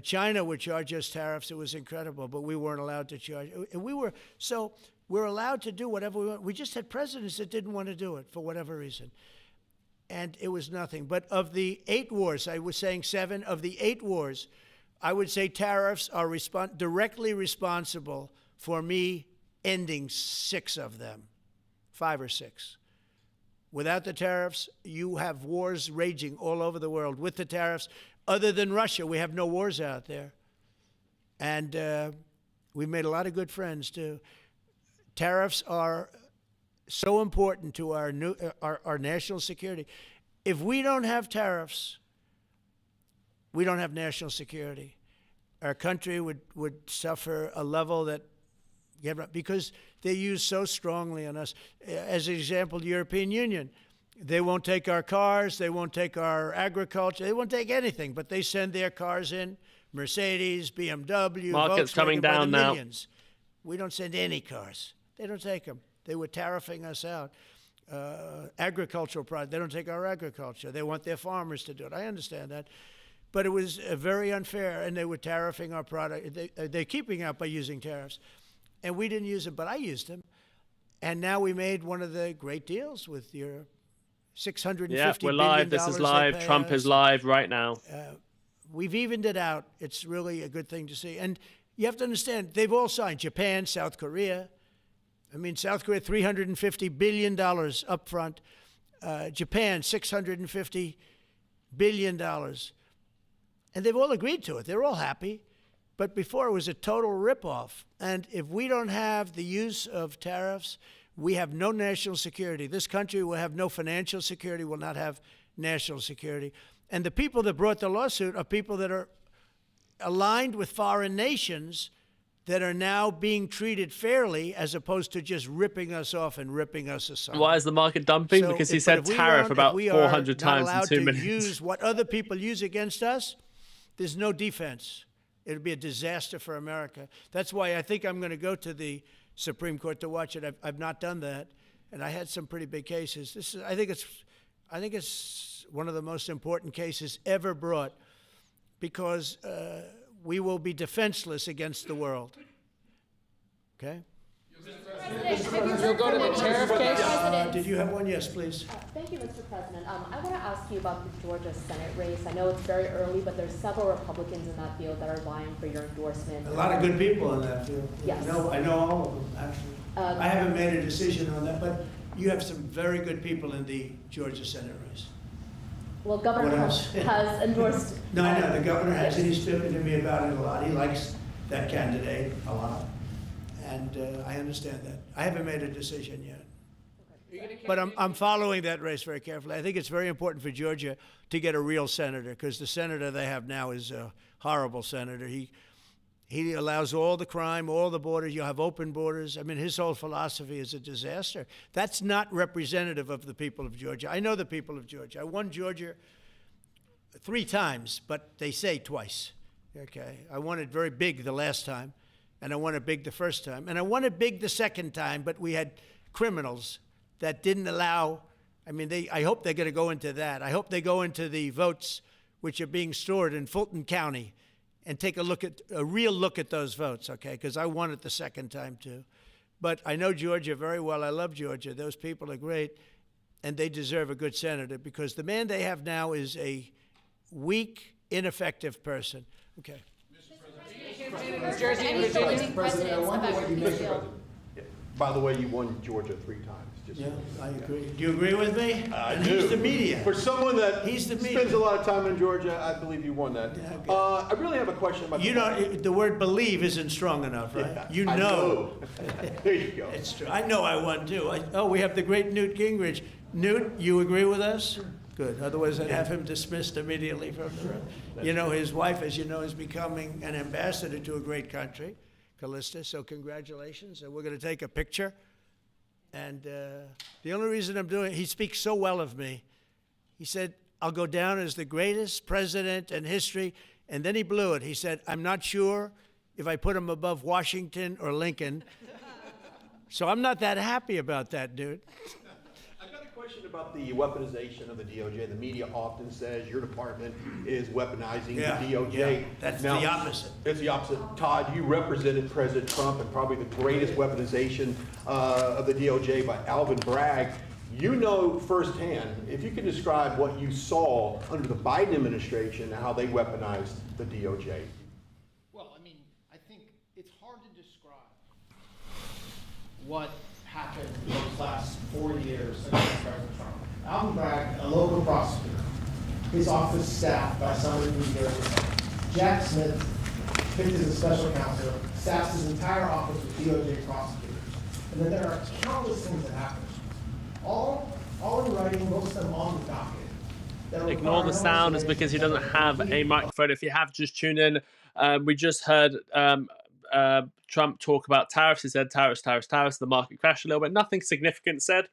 China would charge us tariffs. It was incredible, but we weren't allowed to charge. And we're allowed to do whatever we want. We just had presidents that didn't want to do it for whatever reason. And it was nothing. But of the 8 wars, I was saying 7, of the 8 wars, I would say tariffs are directly responsible for me ending 6 of them, 5 or 6. Without the tariffs, you have wars raging all over the world. With the tariffs, other than Russia, we have no wars out there. And we've made a lot of good friends, too. Tariffs are so important to our national security. If we don't have tariffs, we don't have national security. Our country would suffer a level that, because they use so strongly on us. As an example, the European Union, they won't take our cars, they won't take our agriculture, they won't take anything, but they send their cars in, Mercedes, BMW, Market's Volkswagen, coming down by the now. Millions. We don't send any cars. They don't take them. They were tariffing us out. Agricultural products, they don't take our agriculture. They want their farmers to do it. I understand that. But it was very unfair, and they were tariffing our product. They're keeping out by using tariffs. and we didn't use them, but I used them. And now we made one of the great deals with your $650 Yeah, we're billion live. This is live. Trump is live right now. We've evened it out. It's really a good thing to see. And you have to understand, they've all signed. Japan, South Korea. I mean, South Korea, $350 billion up front. Japan, $650 billion. And they've all agreed to it. They're all happy. But before, it was a total ripoff. And if we don't have the use of tariffs, we have no national security. This country will have no financial security, will not have national security. And the people that brought the lawsuit are people that are aligned with foreign nations that are now being treated fairly as opposed to just ripping us off and ripping us asunder. Why is the market dumping? So because he said tariff about 400 times in 2 minutes. If we are not allowed to use what other people use against us, there's no defense. It'll be a disaster for America. That's why I think I'm going to go to the Supreme Court to watch it. I've not done that, and I had some pretty big cases. I think it's one of the most important cases ever brought, because we will be defenseless against the world. Okay? You'll go to the tariff case? Did you have one? Yes, please. Thank you, Mr. President. I want to ask you about the Georgia Senate race. I know it's very early, but there's several Republicans in that field that are vying for your endorsement. A lot of good people in that field. Yes. I know all of them, actually. I haven't made a decision on that, but you have some very good people in the Georgia Senate race. Well, Governor Trump has endorsed. No, I know. The governor has, and he's spoken to me about it a lot. He likes that candidate a lot. And I understand that. I haven't made a decision yet. But I'm following that race very carefully. I think it's very important for Georgia to get a real senator, because the senator they have now is a horrible senator. He allows all the crime, all the borders. You have open borders. I mean, his whole philosophy is a disaster. That's not representative of the people of Georgia. I know the people of Georgia. I won Georgia 3 times, but they say twice. Okay, I won it very big the last time, and I won it big the first time, and I won it big the second time. But we had criminals that didn't allow. I mean, I hope they're going to go into that. I hope they go into the votes which are being stored in Fulton County and take a real look at those votes, okay? Because I won it the second time too. But I know Georgia very well. I love Georgia. Those people are great, and they deserve a good senator, because the man they have now is a weak, ineffective person. Okay. Any voting precedents about your field? By the way, you won Georgia 3 times. Yeah, I agree. Do you agree with me? I and do. He's the media. For someone that He's the spends media. a lot of time in Georgia, I believe you won that. Yeah, okay. I really have a question about The word believe isn't strong enough, right? Yeah, You I know. There you go. It's true. I know I won too. We have the great Newt Gingrich. Newt, you agree with us? Good. Otherwise, I'd have him dismissed immediately from the room. You know, his wife, as you know, is becoming an ambassador to a great country, Callista. So congratulations. And we're going to take a picture. And the only reason I'm doing it, he speaks so well of me. He said, I'll go down as the greatest president in history. And then he blew it. He said, I'm not sure if I put him above Washington or Lincoln. So I'm not that happy about that, dude. I've got a question about the weaponization of the DOJ. The media often says your department is weaponizing the DOJ. Yeah, that's the opposite. It's the opposite. Todd, you represented President Trump and probably the greatest weaponization of the DOJ by Alvin Bragg. You know firsthand, if you can describe what you saw under the Biden administration and how they weaponized the DOJ. Well, I mean, I think it's hard to describe what happened those last 4 years against President Trump. Alvin Bragg, a local prosecutor, his office staffed by somebody from New Jersey. Jack Smith picked as a special counsel, staffs his entire office with DOJ prosecutors. And then there are countless things that happened. All in writing, most of them on the docket. Ignore the sound, is because he doesn't have a microphone. If you have just tuned in, we just heard Trump talk about tariffs. He said tariffs. The market crashed a little bit. Nothing significant said.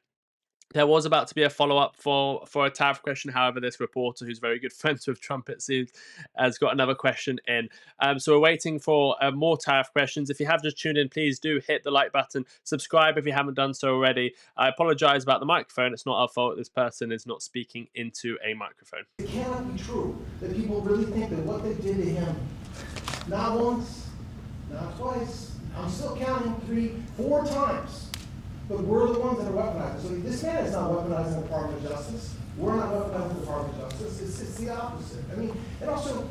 There was about to be a follow-up for a tariff question. However, this reporter, who's very good friends with Trump, it seems, has got another question in. So we're waiting for more tariff questions. If you have just tuned in, please do hit the like button. Subscribe if you haven't done so already. I apologize about the microphone. It's not our fault. This person is not speaking into a microphone. It cannot be true that people really think that what they did to him, not once, not twice, I'm still counting 3, 4 times. But we're the ones that are weaponizing. So this man is not weaponizing the Department of Justice. We're not weaponizing the Department of Justice. It's the opposite. I mean, and also,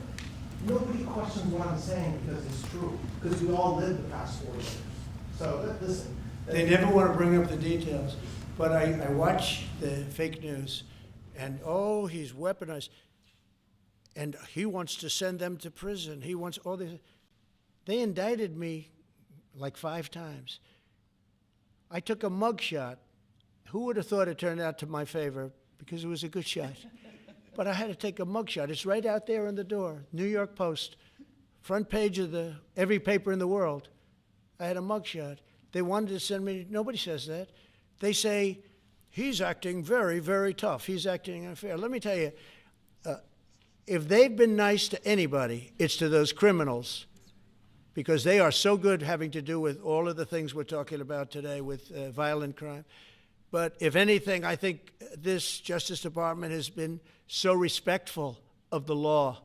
nobody questions what I'm saying because it's true. Because we all lived the past 4 years. So listen. They never want to bring up the details. But I watch the fake news, and oh, he's weaponized. And he wants to send them to prison. He wants all this. They indicted me like 5 times. I took a mugshot. Who would have thought it turned out to my favor? Because it was a good shot. But I had to take a mugshot. It's right out there on the door. New York Post, front page of every paper in the world. I had a mugshot. They wanted to send me, nobody says that. They say, he's acting very, very tough. He's acting unfair. Let me tell you, if they've been nice to anybody, it's to those criminals, because they are so good having to do with all of the things we're talking about today with violent crime. But if anything, I think this Justice Department has been so respectful of the law,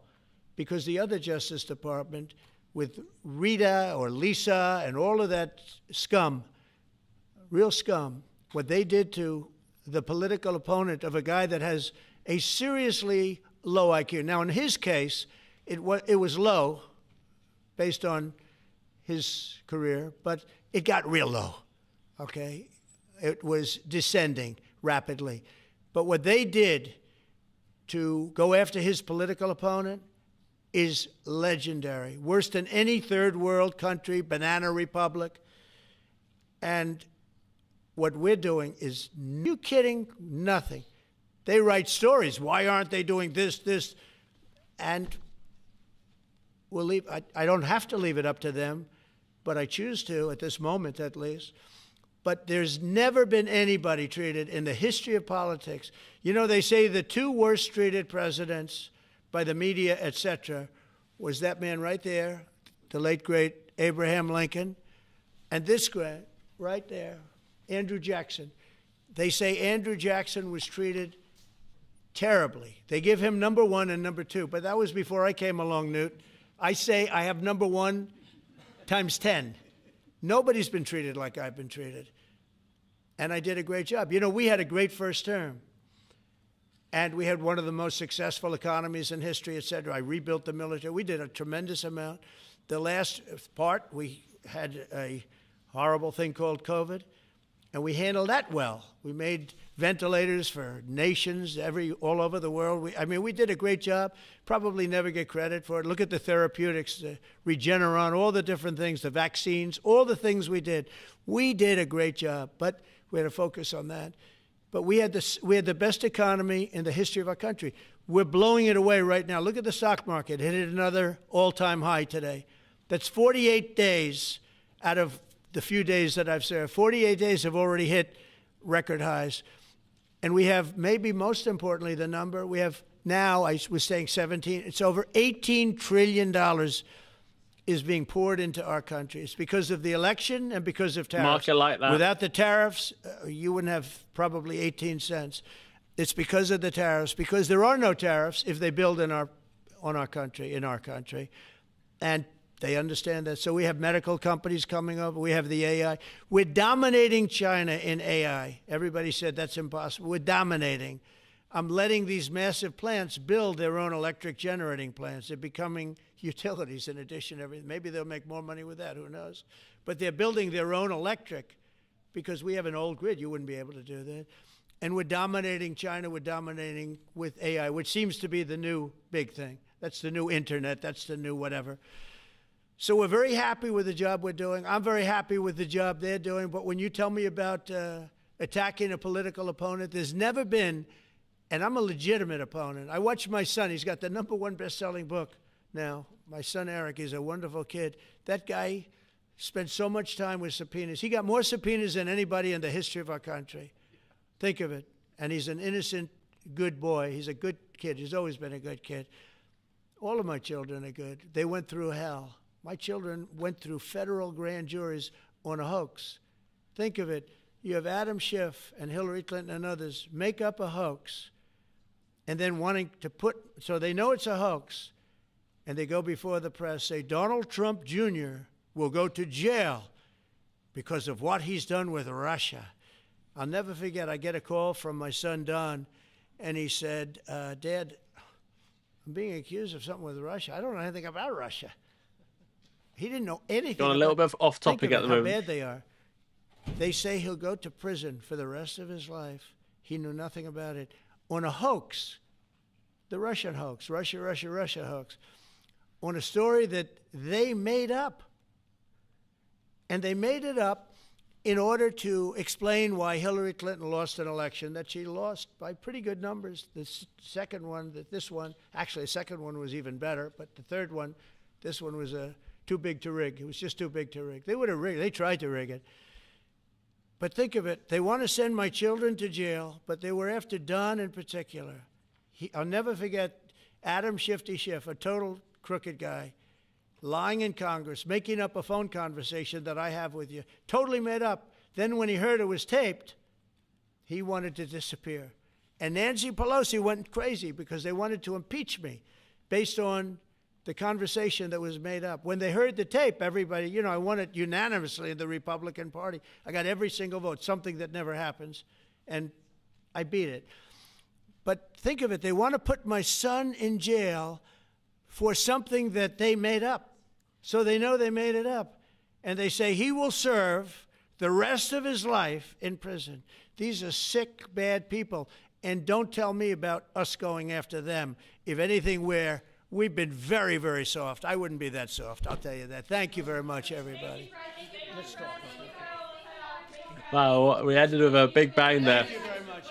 because the other Justice Department with Rita or Lisa and all of that scum, real scum, what they did to the political opponent of a guy that has a seriously low IQ. Now, in his case, it was low based on his career, but it got real low, okay? It was descending rapidly. But what they did to go after his political opponent is legendary, worse than any third world country, banana republic. And what we're doing is, you kidding? Nothing. They write stories. Why aren't they doing this? And we'll leave. I don't have to leave it up to them, but I choose to at this moment at least. But there's never been anybody treated in the history of politics. You know, they say the 2 worst treated presidents by the media, etc., was that man right there, the late, great Abraham Lincoln, and this guy right there, Andrew Jackson. They say Andrew Jackson was treated terribly. They give him number 1 and number 2, but that was before I came along, Newt. I say I have number 1 times 10. Nobody's been treated like I've been treated. And I did a great job. You know, we had a great first term. And we had one of the most successful economies in history, et cetera. I rebuilt the military. We did a tremendous amount. The last part, we had a horrible thing called COVID, and we handled that well. We made ventilators for nations all over the world. We did a great job. Probably never get credit for it. Look at the therapeutics, the Regeneron, all the different things, the vaccines, all the things we did. We did a great job, but we had to focus on that. But we had the best economy in the history of our country. We're blowing it away right now. Look at the stock market. It hit another all-time high today. That's 48 days out of the few days that I've served. 48 days have already hit record highs. And we have, maybe most importantly, the number, we have now, I was saying 17, it's over $18 trillion is being poured into our country. It's because of the election and because of tariffs. Market like that. Without the tariffs, you wouldn't have probably 18 cents. It's because of the tariffs, because there are no tariffs if they build in our country. And they understand that. So we have medical companies coming over. We have the AI. We're dominating China in AI. Everybody said that's impossible. We're dominating. I'm letting these massive plants build their own electric generating plants. They're becoming utilities in addition to everything. Maybe they'll make more money with that. Who knows? But they're building their own electric because we have an old grid. You wouldn't be able to do that. And we're dominating China. We're dominating with AI, which seems to be the new big thing. That's the new internet. That's the new whatever. So we're very happy with the job we're doing. I'm very happy with the job they're doing. But when you tell me about attacking a political opponent, there's never been, and I'm a legitimate opponent. I watch my son. He's got the #1 best-selling book now. My son, Eric, is a wonderful kid. That guy spent so much time with subpoenas. He got more subpoenas than anybody in the history of our country. Think of it. And he's an innocent, good boy. He's a good kid. He's always been a good kid. All of my children are good. They went through hell. My children went through federal grand juries on a hoax. Think of it. You have Adam Schiff and Hillary Clinton and others make up a hoax and then wanting to so they know it's a hoax, and they go before the press, say Donald Trump Jr. will go to jail because of what he's done with Russia. I'll never forget, I get a call from my son, Don, and he said, Dad, I'm being accused of something with Russia. I don't know anything about Russia. He didn't know anything. Going a little bit off topic at the moment. How bad they are. They say he'll go to prison for the rest of his life. He knew nothing about it. On a hoax, the Russian hoax, Russia hoax, on a story that they made up. And they made it up in order to explain why Hillary Clinton lost an election that she lost by pretty good numbers. The second one, actually the second one was even better, but the third one, this one was too big to rig. It was just too big to rig. They would have rigged. They tried to rig it. But think of it. They want to send my children to jail, but they were after Don in particular. I'll never forget Adam Shifty Schiff, a total crooked guy, lying in Congress, making up a phone conversation that I have with you, totally made up. Then when he heard it was taped, he wanted to disappear. And Nancy Pelosi went crazy because they wanted to impeach me based on the conversation that was made up. When they heard the tape, everybody, I won it unanimously in the Republican Party. I got every single vote, something that never happens, and I beat it. But think of it, they want to put my son in jail for something that they made up. So they know they made it up. And they say he will serve the rest of his life in prison. These are sick, bad people. And don't tell me about us going after them. If anything, we've been very, very soft. I wouldn't be that soft, I'll tell you that. Thank you very much, everybody. Wow, we ended with a big bang there. Thank you very much.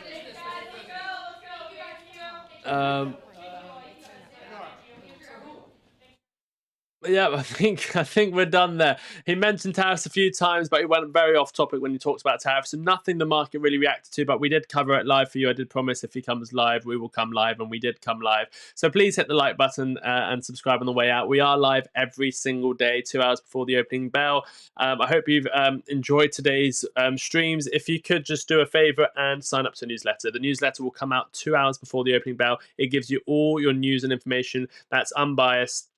Yeah, I think we're done there. He mentioned tariffs a few times, but he went very off topic when he talks about tariffs, and nothing the market really reacted to, but we did cover it live for you. I did promise if he comes live, we will come live, and we did come live. So please hit the like button and subscribe on the way out. We are live every single day, 2 hours before the opening bell. I hope you've enjoyed today's streams. If you could just do a favor and sign up to the newsletter. The newsletter will come out 2 hours before the opening bell. It gives you all your news and information that's unbiased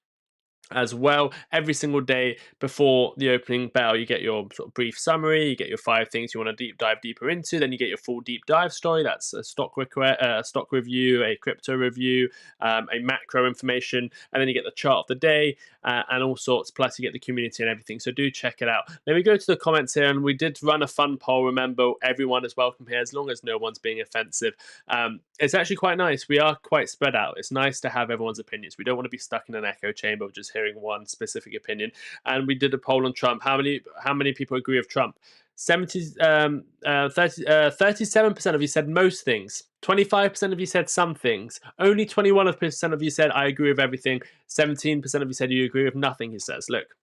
as well. Every single day before the opening bell, you get your sort of brief summary, you get your 5 things you want to dive deeper into, then you get your full deep dive story. That's a stock review, a crypto review, a macro information, and then you get the chart of the day and all sorts, plus you get the community and everything. So do check it out. Let me go to the comments here, and we did run a fun poll. Remember, everyone is welcome here as long as no one's being offensive. It's actually quite nice. We are quite spread out. It's nice to have everyone's opinions. We don't want to be stuck in an echo chamber of just hearing one specific opinion. And we did a poll on Trump. How many people agree with Trump? 37% of you said most things. 25% of you said some things. Only 21% of you said I agree with everything. 17% of you said you agree with nothing, he says. Look,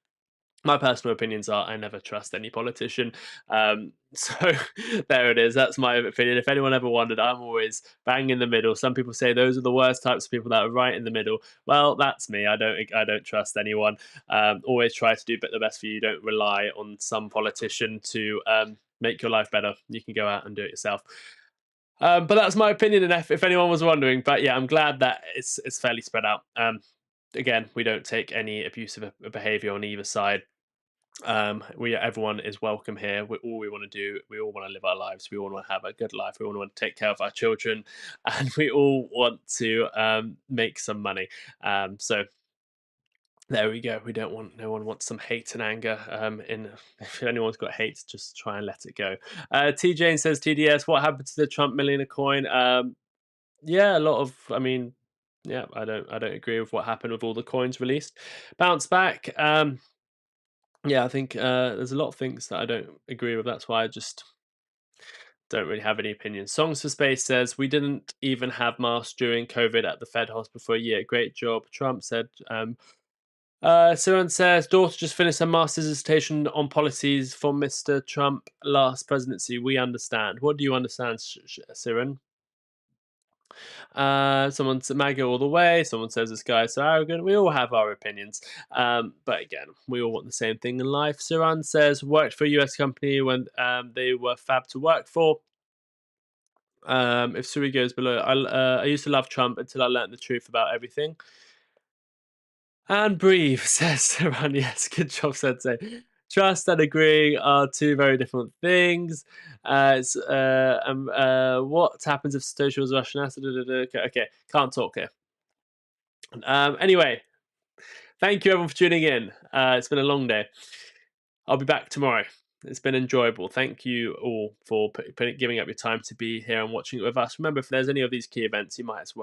my personal opinions are I never trust any politician. So there it is. That's my opinion. If anyone ever wondered, I'm always bang in the middle. Some people say those are the worst types of people that are right in the middle. Well, that's me. I don't trust anyone. Always try to do the best for you. Don't rely on some politician to make your life better. You can go out and do it yourself. But that's my opinion, and if anyone was wondering. But yeah, I'm glad that it's fairly spread out. Again, we don't take any abusive behavior on either side. Everyone is welcome here. We all want to live our lives. We all want to have a good life. We all want to take care of our children, and we all want to make some money. So there we go. No one wants some hate and anger. If anyone's got hate, just try and let it go. T Jane says, TDS, what happened to the Trump millionaire coin? Yeah, a lot of. I mean, yeah, I don't agree with what happened with all the coins released. Bounce back. Yeah, I think there's a lot of things that I don't agree with. That's why I just don't really have any opinions. Songs for Space says, we didn't even have masks during COVID at the Fed hospital for a year. Great job. Trump said, Siren says, daughter just finished her master's dissertation on policies for Mr. Trump last presidency. We understand. What do you understand, Siren? Someone said MAGA all the way. Someone says this guy is so arrogant. We all have our opinions, but again, we all want the same thing in life. Siran says worked for a US company when they were fab to work for. If Suri goes below, I used to love Trump until I learned the truth about everything. And breathe, says Saran. Yes, good job, Sensei. Trust and agreeing are two very different things. What happens if Satoshi was Russian asset? Okay, can't talk here. Anyway, thank you everyone for tuning in. It's been a long day. I'll be back tomorrow. It's been enjoyable. Thank you all for giving up your time to be here and watching it with us. Remember, if there's any of these key events, you might as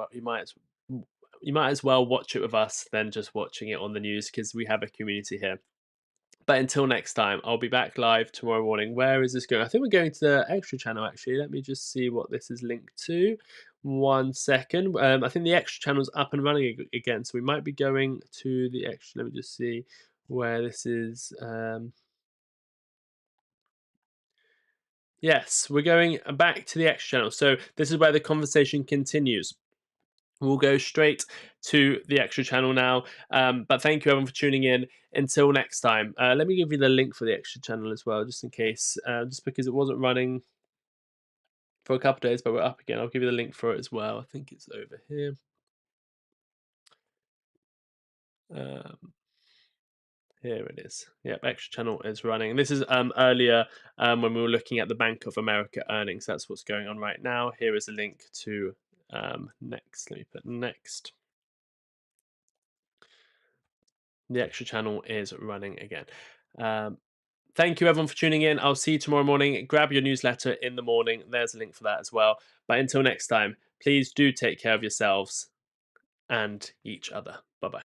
well watch it with us than just watching it on the news, because we have a community here. But until next time, I'll be back live tomorrow morning. Where is this going? I think we're going to the extra channel, actually. Let me just see what this is linked to. 1 second. I think the extra channel's up and running again, so we might be going to the extra. Let me just see where this is. Yes, we're going back to the extra channel. So this is where the conversation continues. We'll go straight to the extra channel now. But thank you everyone for tuning in. Until next time, let me give you the link for the extra channel as well, just in case, just because it wasn't running for a couple of days, but we're up again. I'll give you the link for it as well. I think it's over here. Here it is. Yep, extra channel is running. This is earlier when we were looking at the Bank of America earnings. That's what's going on right now. Here is a link to next. Let me put next. The extra channel is running again. Thank you everyone for tuning in. I'll see you tomorrow morning. Grab your newsletter in the morning. There's a link for that as well. But until next time, please do take care of yourselves and each other. Bye-bye.